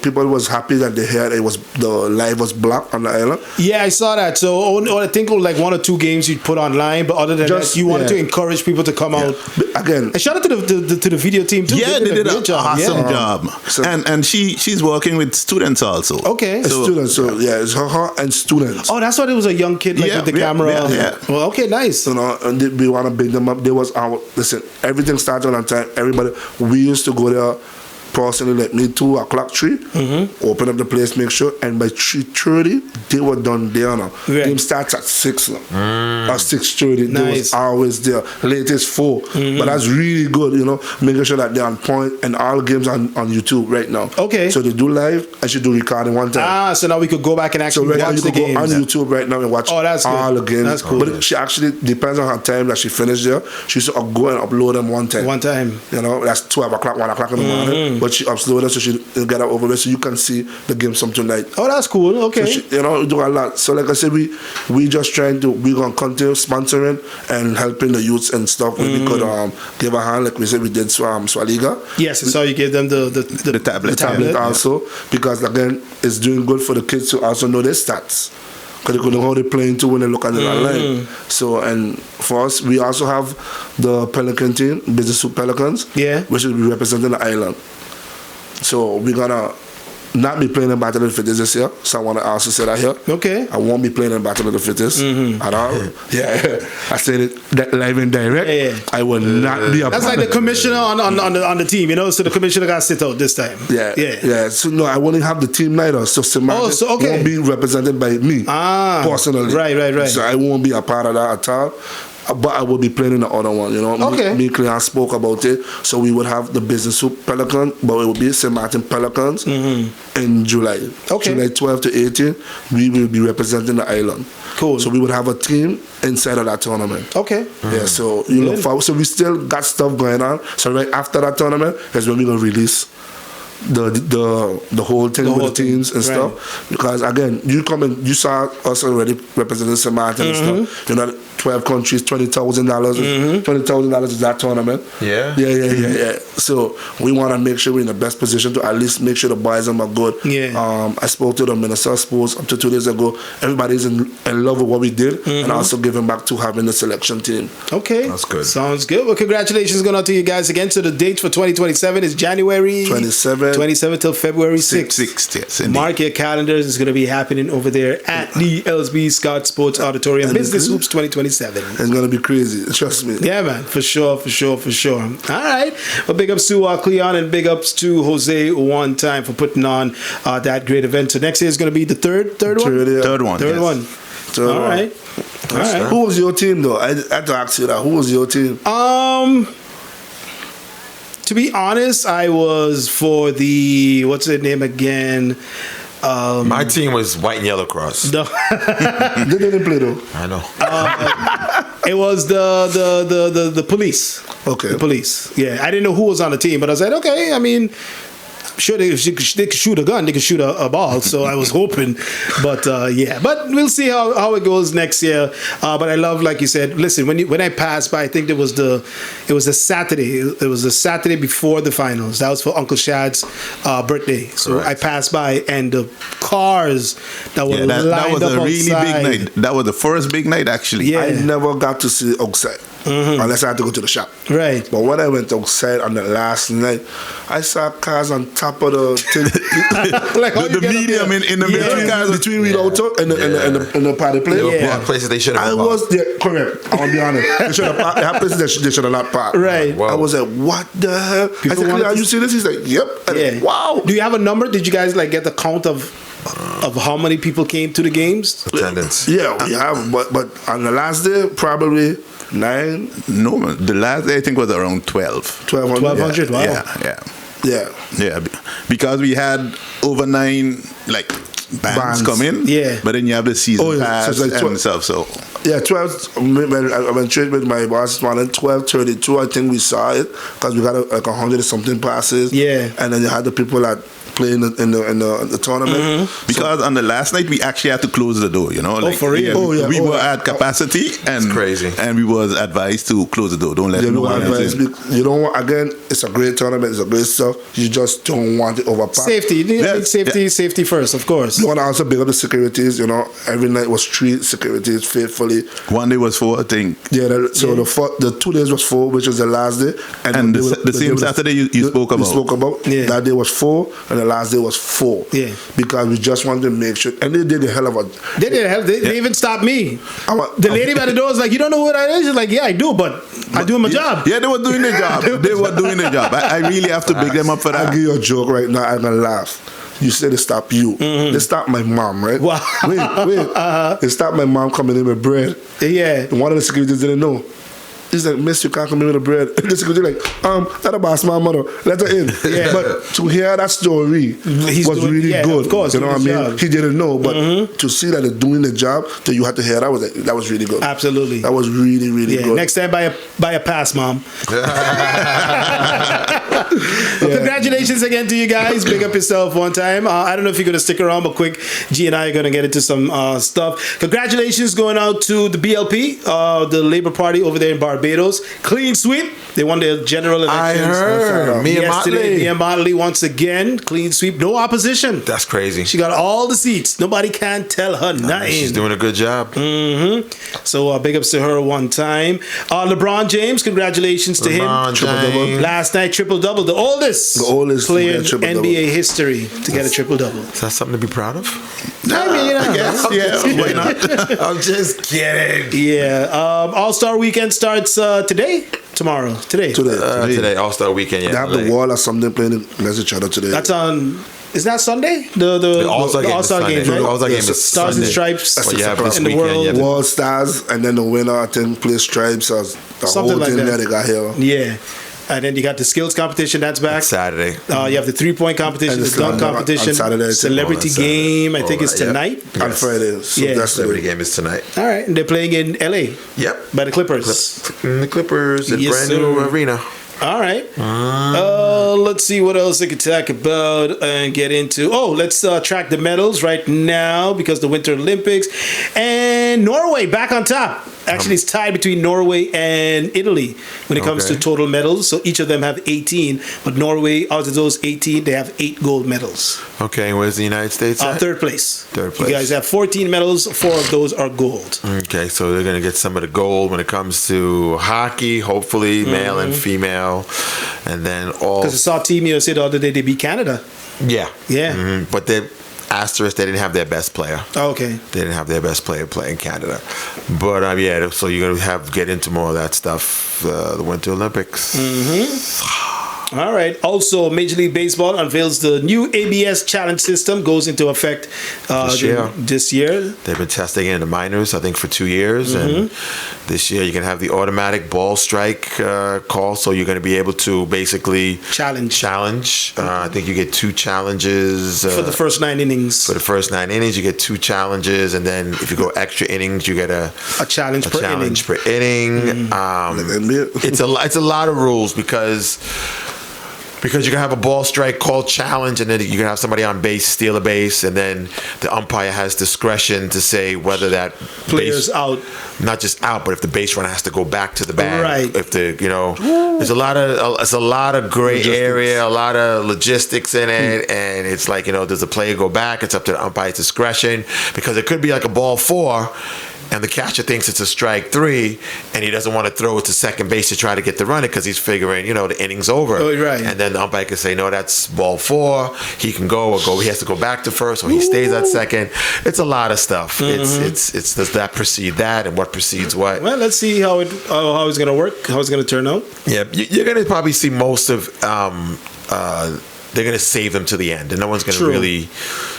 people was happy that they heard the live was blocked on the island. Yeah, I saw that. So I think it was like 1 or 2 games you put online, but other than Just- that, you wanted yeah. to encourage people to come out. Again, And shout out to the video team too. Yeah, they did a an great job. awesome Yeah. job. So- And she's working with students also. Okay. students. So yeah, it's her and students. Oh, that's why there was a young kid like Yeah, with the yeah, camera. yeah. Well, okay, nice. You know, and we want to bring them up. There was our listen. Everything started on time. Everybody, we used to go there. Personally, like me, 2 o'clock, 3, open up the place, make sure, and by 3:30 they were done there now. Right. Game starts at 6 now. At 6:30, they Nice. was always there. Latest 4, but that's really good. You know, making sure that they're on point, and all games on YouTube right now. Okay. So they do live. I should do recording one time. So now we could go back and So actually right now watch you the can go on games. YouTube right now and watch Oh, that's all good. the games. That's cool. But she actually depends on her time that she finished there. She used to go and upload them one time. One time. You know, that's 12 o'clock, 1 o'clock in the morning. But she uploaded so she get it over with so you can see the game some tonight. Oh, that's cool. Okay. So she, you know, we do a lot. So like I said, we just trying to, we're going to continue sponsoring and helping the youths and stuff. We could give a hand, like we said, we did Swaliga. Yes, so you gave them the tablet. The tablet also, because again, it's doing good for the kids to also know their stats. Because they could know how they're playing too when they look at it online. So, and for us, we also have the Pelican team, Business Hoops Pelicans, which will be representing the island. So we're gonna not be playing in Battle of the Fittest this year. So I want to also say that here. Okay. I won't be playing in Battle of the Fittest at all. Yeah, I said it that live and direct. Yeah. I will not be a That's like the commissioner on the team, you know. So the commissioner got to sit out this time. Yeah. So no, I won't have the team neither. So St.Maarten so, okay. won't be represented by me personally. Right. So I won't be a part of that at all. But I will be playing in the other one, you know. Okay. Me and Cleon spoke about it. So we would have the Business Hoops Pelican, but it would be St.Maarten Pelicans in July. Okay. July 12 to 18, we will be representing the island. Cool. So we would have a team inside of that tournament. Okay. Yeah, so you look forward. So we still got stuff going on. So right after that tournament is when we're going to release the whole thing with the teams and stuff. Because again, you come and you saw us already representing St.Maarten and stuff. You know, 12 countries, $20,000. $20,000 is that tournament. Yeah. So we want to make sure we're in the best position to at least make sure the boys are good. Yeah. I spoke to the Minister of Sports up to 2 days ago. Everybody's in love with what we did and also giving back to having the selection team. Okay. That's good. Sounds good. Well, congratulations going out to you guys again. So the date for 2027 is January 27 27th till February 6th. 6th, yes, indeed. Mark your calendars. It's going to be happening over there at the LSB Scott Sports Auditorium. Business Hoops 2027. It's gonna be crazy. Trust me. Yeah, man, for sure. All right. Well, big ups to Cleon and big ups to Jose one time for putting on that great event. So next year is going to be the third one? Third one. Third yes. one. Third All one. right. All right. Who was your team though? I had to ask you that. Who was your team? To be honest, I was for the, what's the name again? My team was white and yellow cross. The, They didn't play though. I know. it was the police. Okay. The police. Yeah, I didn't know who was on the team, but I said, okay, I mean, sure, they could shoot a gun, they could shoot a ball. So I was hoping, but yeah. But we'll see how it goes next year. But I love, like you said. Listen, when I passed by, I think it was a Saturday. It was the Saturday before the finals. That was for Uncle Shad's birthday. So Correct. I passed by, and the cars that were That lined was up a really outside. big night. That was the first big night, actually. Yeah. I never got to see outside unless I had to go to the shop. Right. But when I went outside on the last night, I saw cars on top of the thing. Like how The you get up medium there? in the Yeah. middle cars. between Reed Auto and the party place. There Yeah. were places they should have. I was there, correct. I'll be honest. They should have parked. They have places they should have not parked. Right. Wow. I was like, what the hell? People I said, wanted "Are to you see this?" He's like, yep. I Yeah. said, wow. Do you have a number? Did you guys like get the count of how many people came to the games? attendance. Yeah, we have. But on the last day, probably 9, No, man, the last day I think was around 12. 1,200. 1,200. Wow. Yeah. Yeah. Because we had over 9 like bands come in. Yeah. But then you have the season Oh, yeah. pass So it's like and 12. stuff. So Yeah, 12. When I went straight with my boss this morning. 12:32. I think we saw it because we got like 100 and something passes. Yeah. and then you had the people that play in the tournament. because on the last night we actually had to close the door. You know, for real? We were at capacity and crazy. and we was advised to close the door. Don't let You no know, one else in. you don't want, again, it's a great tournament, it's a great stuff. You just don't want it overpacked. Safety. You need Yes. safety first, of course. You want to also big up the securities, you know. Every night was 3 securities faithfully. One day was 4, I think. Yeah, the 2 days was 4, which was the last day. And the day same was- Saturday you spoke about. We spoke about. Yeah. That day was 4, and the last day was 4. Yeah. Because we just wanted to make sure, and they did a hell of a. They didn't have. They even stopped me. I'm The lady by the door was like, "You don't know who that is?" She's like, "Yeah, I do, but I'm doing my job." Yeah, they were doing their job. They were doing their job. I really have to big them up for I'll that. give you a joke right now. I'm gonna laugh. You said they stopped you. They stopped my mom, right? Wow. Wait. They stopped my mom coming in with bread. Yeah. And one of the securities didn't know. He's like, "Miss, you can't come in with the bread." The security like, "That about my mother. Let her in." Yeah. But to hear that story He's was doing- really yeah, good. of course, you know what I doing mean? his job. He didn't know, but to see that they're doing the job, that you had to hear that was really good. Absolutely. That was really, really Yeah. good. Next time, buy a pass, mom. Well, congratulations again to you guys. Big up yourself one time. I don't know if you're going to stick around, but quick, G and I are going to get into some stuff. Congratulations going out to the BLP, the Labour Party over there in Barbados. Clean sweep. They won their general I elections. heard. Me and Yesterday, Motley. Mia Motley once again. Clean sweep. No opposition. That's crazy. She got all the seats. Nobody can tell her nothing. She's doing a good job. So big ups to her one time. LeBron James, congratulations to LeBron him. James. Last night, triple-double. The oldest to player in get triple-double. NBA history to get a triple-double. Is that something to be proud of? I mean, you know. I guess, yeah, why not? I'm just kidding. Yeah. All-Star Weekend starts tomorrow. Today. Today, All-Star Weekend. Yeah, They have the wall or something playing against each other today. That's on... Is that Sunday? The All-Star game is All-Star Sunday. game, right? The All-Star game is Stars Sunday. and Stripes That's what you have this in the weekend. world. You have the- World Stars, and then the winner, I think, plays Stripes as the Something whole like thing that. there they got here. Yeah. And then you got the skills competition, that's back. Saturday. You have the 3-point competition, And the the dunk slam competition, on Saturday, I think. celebrity Oh, that's game. I think Oh, it's yeah. tonight. On Friday. So Yeah. that's Celebrity the game is tonight. All right, and they're playing in LA Yep. by the Clippers. The Clippers, a Yes, brand new sir. arena. All right. Let's see what else I could talk about and get into. Oh, let's track the medals right now because the Winter Olympics and Norway back on top. Actually, it's tied between Norway and Italy when it comes to Okay. total medals. So each of them have 18, but Norway, out of those 18, they have 8 gold medals. Okay, where's the United States at? Third place. Third You place. guys have 14 medals. 4 of those are gold. Okay, so they're going to get some of the gold when it comes to hockey, hopefully, male and female. And then all. Because I saw Team USA the other day, they beat Canada. Yeah. Yeah. But they asterisk, they didn't have their best player. Oh, okay. They didn't have their best player play in Canada. But yeah, so you're going to get into more of that stuff, the Winter Olympics. All right. Also, Major League Baseball unveils the new ABS challenge system, goes into effect this year. They've been testing it in the minors, I think, for 2 years. And this year, you can have the automatic ball strike call. So you're going to be able to basically Challenge. I think you get 2 challenges. For the first 9 innings. For the first 9 innings, you get 2 challenges. And then if you go extra innings, you get a challenge per challenge per inning. It's a lot of rules because you can have a ball strike called challenge, and then you can have somebody on base steal a base, and then the umpire has discretion to say whether that Player's out. not just out, but if the base runner has to go back to the bag. Right. If there's a lot of gray area, a lot of logistics in it, and it's like, does the player go back? It's up to the umpire's discretion, because it could be like a ball 4. And the catcher thinks it's a strike 3, and he doesn't want to throw it to second base to try to get the runner because he's figuring, the inning's over. Oh, right. And then the umpire can say, no, that's ball 4. He can go he has to go back to first, or he stays at second. It's a lot of stuff. It's does that precede that, and what precedes what? Well, let's see how it's going to work, how it's going to turn out. Yeah, you're going to probably see most of. They're going to save them to the end, and no one's going to really,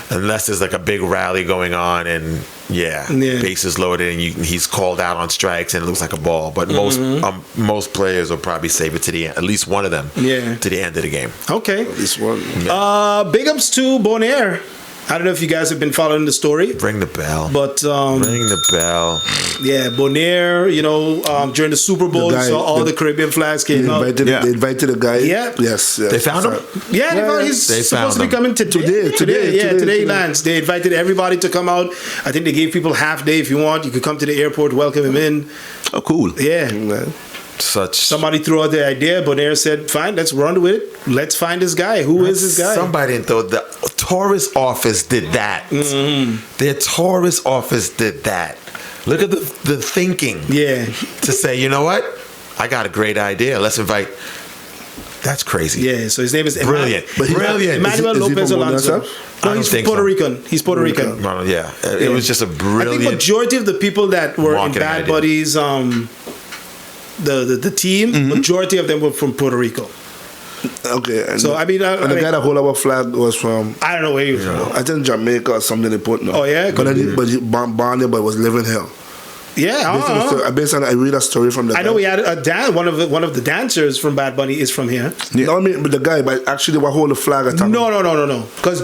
unless there's like a big rally going on, and bases loaded, and he's called out on strikes, and it looks like a ball. But most players will probably save it to the end, at least one of them, to the end of the game. Okay. At least one. Big ups to Bonaire. I don't know if you guys have been following the story. Ring the bell. But ring the bell. Yeah, Bonaire, during the Super Bowl, saw all the Caribbean flags came out. They invited a guy. Yeah. Yes. They found him? Yeah, he's supposed to be coming today. Today lands. They invited everybody to come out. I think they gave people half day if you want. You could come to the airport, welcome him in. Oh, cool. Yeah. Somebody threw out the idea. Bonaire said, fine, let's run with it. Let's find this guy. Who is this guy? Somebody thought the tourist office did that. Their tourist office did that. Look at the thinking. Yeah. To say, you know what? I got a great idea. Let's invite. That's crazy. Yeah, so his name is Brilliant. Brilliant. Emmanuel Lopez Alonso. No, he's Puerto Rican. He's Puerto Rican. No, yeah. It was just a brilliant. I think majority of the people that were in Bad Buddies, the team, majority of them were from Puerto Rico. Okay. And so, the guy that hold our flag was from... I don't know where he was from. I think Jamaica or something they put now. Oh, yeah? But he born there, but was living here. Yeah, based on I read a story from the guy. I know we had one of the dancers from Bad Bunny is from here. Yeah. No, I mean, but the guy, but actually, they were holding the flag at the time. No. Because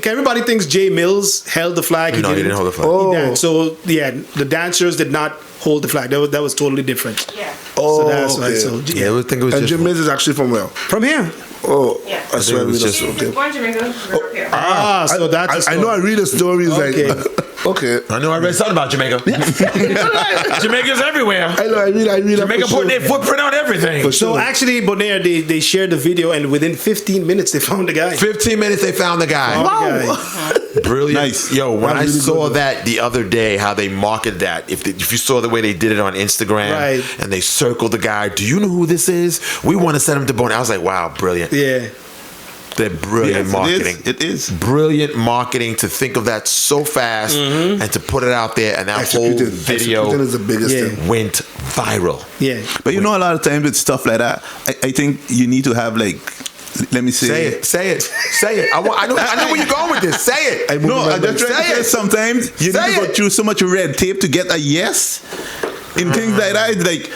everybody thinks Jay Mills held the flag. He didn't hold the flag. Oh. So, yeah, the dancers did not hold the flag. That was totally different. Yeah. Oh, so that's right. So, I would think it was and Jay Mills is actually from where? From here. Oh, yeah. I swear I read a story. He's born Jamaica. Okay. So that's I know I read a story. Okay. Okay. I know I read something about Jamaica. Jamaica's everywhere. I know. I read. Jamaica putting their footprint on everything. For So sure. actually, Bonaire, they shared the video, and within 15 minutes they found the guy. 15 minutes, they found the guy. Brilliant. Nice. Yo, when I really saw good. that the other day, how they marketed that, if you saw the way they did it on Instagram, Right. and they circled the guy, do you know who this is? We want to send him to Bonaire. I was like, wow, brilliant. Yeah. They're brilliant marketing. It is. Brilliant marketing to think of that so fast and to put it out there, and that whole video Executing is the biggest Yeah. thing. went viral. Yeah. But a lot of times with stuff like that, I think you need to have let me say. Say it. I know where you're going with this. Say it. I just try to say sometimes you need to go through so much red tape to get a yes in things like that. It's like,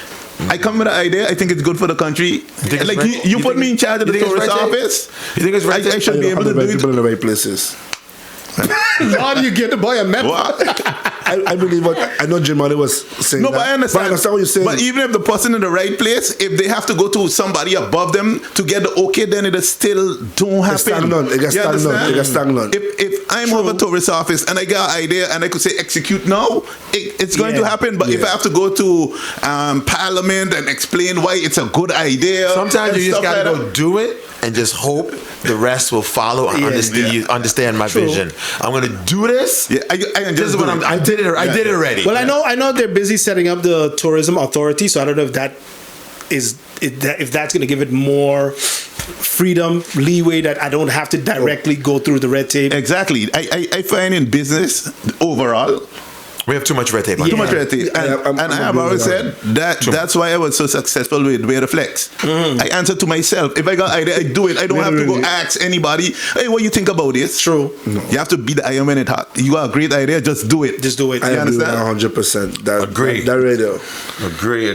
I come with an idea. I think it's good for the country. Like you put me in charge of the tourist office. You think it's right? I should be able to do it. People in the right places. How do you get the boy a medal? I believe what I know Jim Money was saying. No, but I understand. But I understand what you're saying. But even if the person in the right place, if they have to go to somebody above them to get the okay, then it still don't happen. It gets stagnant. You understand? If I'm over tourist office and I got an idea and I could say execute now. It's going to happen. But if I have to go to Parliament and explain why it's a good idea, sometimes you just gotta like go do it and just hope the rest will follow and understand my vision. I'm gonna do this. Yeah, this is what I did it. I did it already. Well, I know they're busy setting up the tourism authority, so I don't know if that is if that's going to give it more freedom, leeway, that I don't have to directly go through the red tape. Exactly. I find in business overall, we have too much red tape. Too much red tape. And I have always said that's why I was so successful with Wear the Flex. I answer to myself. If I got idea, I do it. I don't have to go ask anybody, hey, what you think about this? True. No. You have to be the iron when it hot. You got a great idea, just do it. Just do it. I You agree understand? 100%. Agree. That radio. Agree.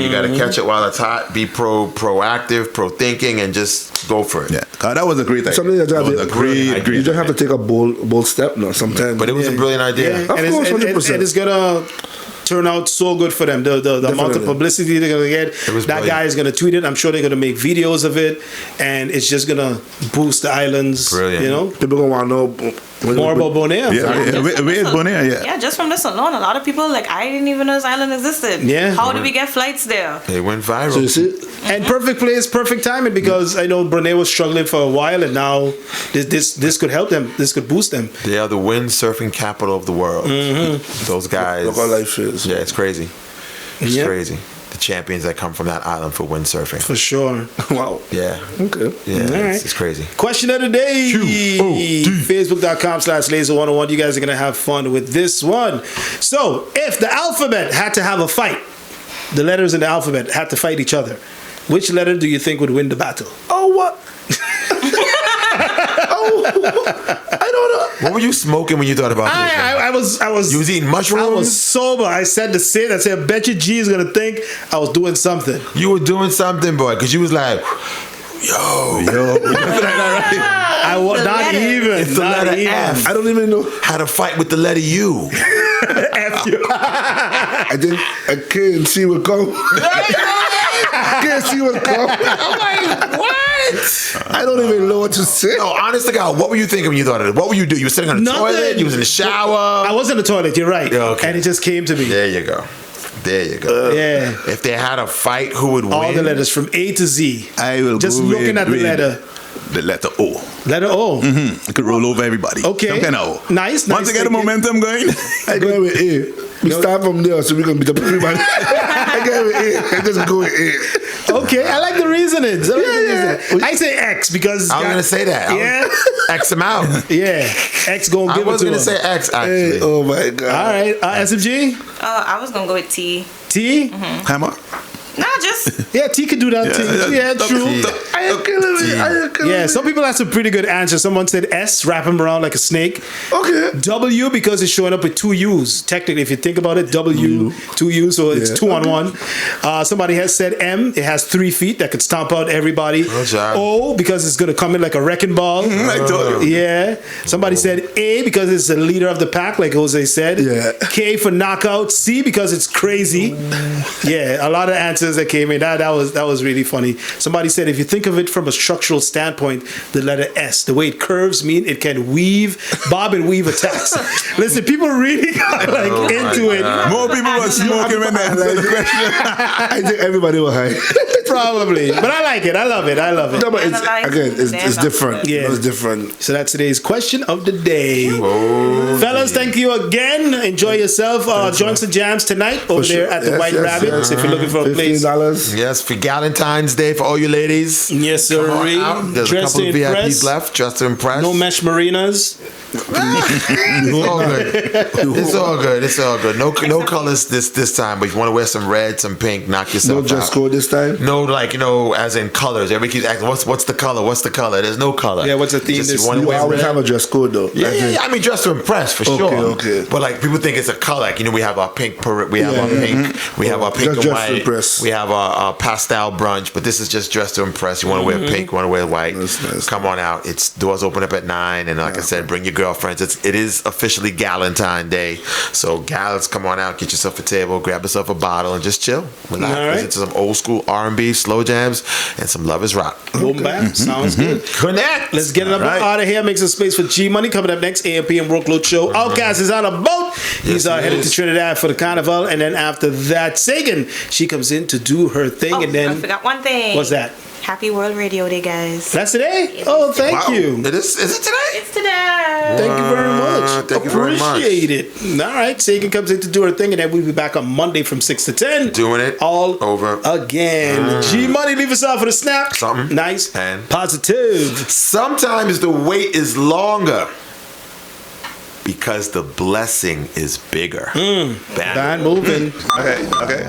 You got to catch it while it's hot. Be proactive, pro-thinking, and just go for it. Yeah. That was a great idea. Something that was a great you just have to take a bold step now sometimes. But it was a brilliant idea. Yeah. Of course, 100%. And it's gonna turn out so good for them. The amount of publicity they're gonna get. That guy is gonna tweet it. I'm sure they're gonna make videos of it, and it's just gonna boost the islands. Brilliant. You know, people gonna want to know more about Bonaire. Where is Bonaire? Yeah, just from this alone, a lot of people I didn't even know this island existed. Yeah. How did we get flights there? They went viral. So you see, And perfect place, perfect timing, because I know Brunei was struggling for a while, and now this could help them. This could boost them. They are the windsurfing capital of the world. Those guys. look how life is. Yeah, it's crazy. It's Yep. crazy. The champions that come from that island for windsurfing. For sure. Wow. Yeah. Okay. Yeah, All right. it's crazy. Question of the day. Facebook.com/Laser101. You guys are going to have fun with this one. So, if the alphabet had to have a fight, the letters in the alphabet had to fight each other, which letter do you think would win the battle? Oh, what? I don't know. What were you smoking when you thought about this? I was. You was eating mushrooms? I was sober. I said the same. I said, I bet you G is going to think I was doing something. You were doing something, boy, because you was like, yo. I was not even. It's the not letter even. F. I don't even know. How to fight with the letter U. F you. I can't see what come. I can't see what come. I'm like, what? I don't even know what to say. No, honest to God, what were you thinking when you thought of it? What were you doing? You were sitting on the Nothing. toilet? You was in the shower? I was in the toilet. You're right. Yeah, okay. And it just came to me. There you go. There you go. Yeah. If they had a fight, who would win? All the letters from A to Z. I will Just go looking at the with letter. The letter O. Letter O. I could roll over everybody. Okay. Some kind of O. Nice. Once I get the momentum going. I go with A. We start from there, so we can beat up everybody. I go with A. I just go with A. Okay, I like the reasonings. I say X because I was going to say that. Yeah. X him out. Yeah, X gonna I give it was to going him. to say X, actually. Hey, oh my God. All right, SMG, I was gonna go with T. T. Hammer. Nah, just Yeah, T could do that too. Yeah, true. I am killing me. I am killing Yeah, me. some people have some pretty good answers. Someone said S, wrap him around like a snake. Okay. W because it's showing up with two U's. Technically, if you think about it, W, two U's, so it's Yeah. 2 on 1. Somebody has said M, it has 3 feet that could stomp out everybody. Good job. O because it's gonna come in like a wrecking ball. I told you. Yeah. Somebody said A because it's the leader of the pack, like Jose said. Yeah. K for knockout. C because it's crazy. Yeah, a lot of answers that came in. That was really funny. Somebody said if you think of it from a structural standpoint, the letter S, the way it curves mean it can bob and weave attacks. Listen, people really got into it. More people were smoking when they answered the question. I think everybody will hide. Probably. But I like it. I love it. No, but it's different. Yeah. You know, it's different. So that's today's question of the day. Fellas, thank you again. Enjoy yourself. Joints and Jams tonight over there at the White Rabbit. So if you're looking for a place. $15. Yes, for Valentine's Day for all you ladies. Yes, sir. Come on out. There's a Dressed couple of to VIPs impress. left. Dressed to impress. No mesh marinas. It's all good. It's all good. It's all good. No colors this time. But if you want to wear some red, some pink, knock yourself No dress out. code this time. No, as in colors. Everybody keeps asking, what's the color? What's the color? There's no color. Yeah, what's the theme Just this- you want to You wear always red. have a dress code though. Yeah. I mean, dress to impress for sure. Okay. But like people think it's a color. Like, we have our pink we have our pink, we have our pink Just and dress to white. impress. We have our pastel brunch. But this is just dress to impress. You want to wear pink, you want to wear white. That's nice. Come on out. It's doors open up at 9, and like I said, bring your girlfriends. It is officially Galentine Day. So gals, come on out, get yourself a table, grab yourself a bottle, and just chill. Relax. All right. Listen to some old school R&B, slow jams, and some Love Is Rock. Boom, bam. Sounds good. Connect. Let's get it up Right. out of here. Make some space for G Money coming up next. AM/PM Workload Show. Outcast is on a boat. He's Yes, he headed is. to Trinidad for the carnival, and then after that, Sagan, she comes in to do her thing, Oh, and I then forgot one thing. what's that? Happy World Radio Day, guys. That's today. Oh, thank Wow. you. Is it today? It's today. Thank you very much. Thank you very much. Appreciate it. All right, Sagan comes in to do her thing, and then we'll be back on Monday from 6 to 10. Doing it all over again. G Money, leave us out for the snap. Something. Nice And positive. sometimes the wait is longer because the blessing is bigger. Band moving. Okay.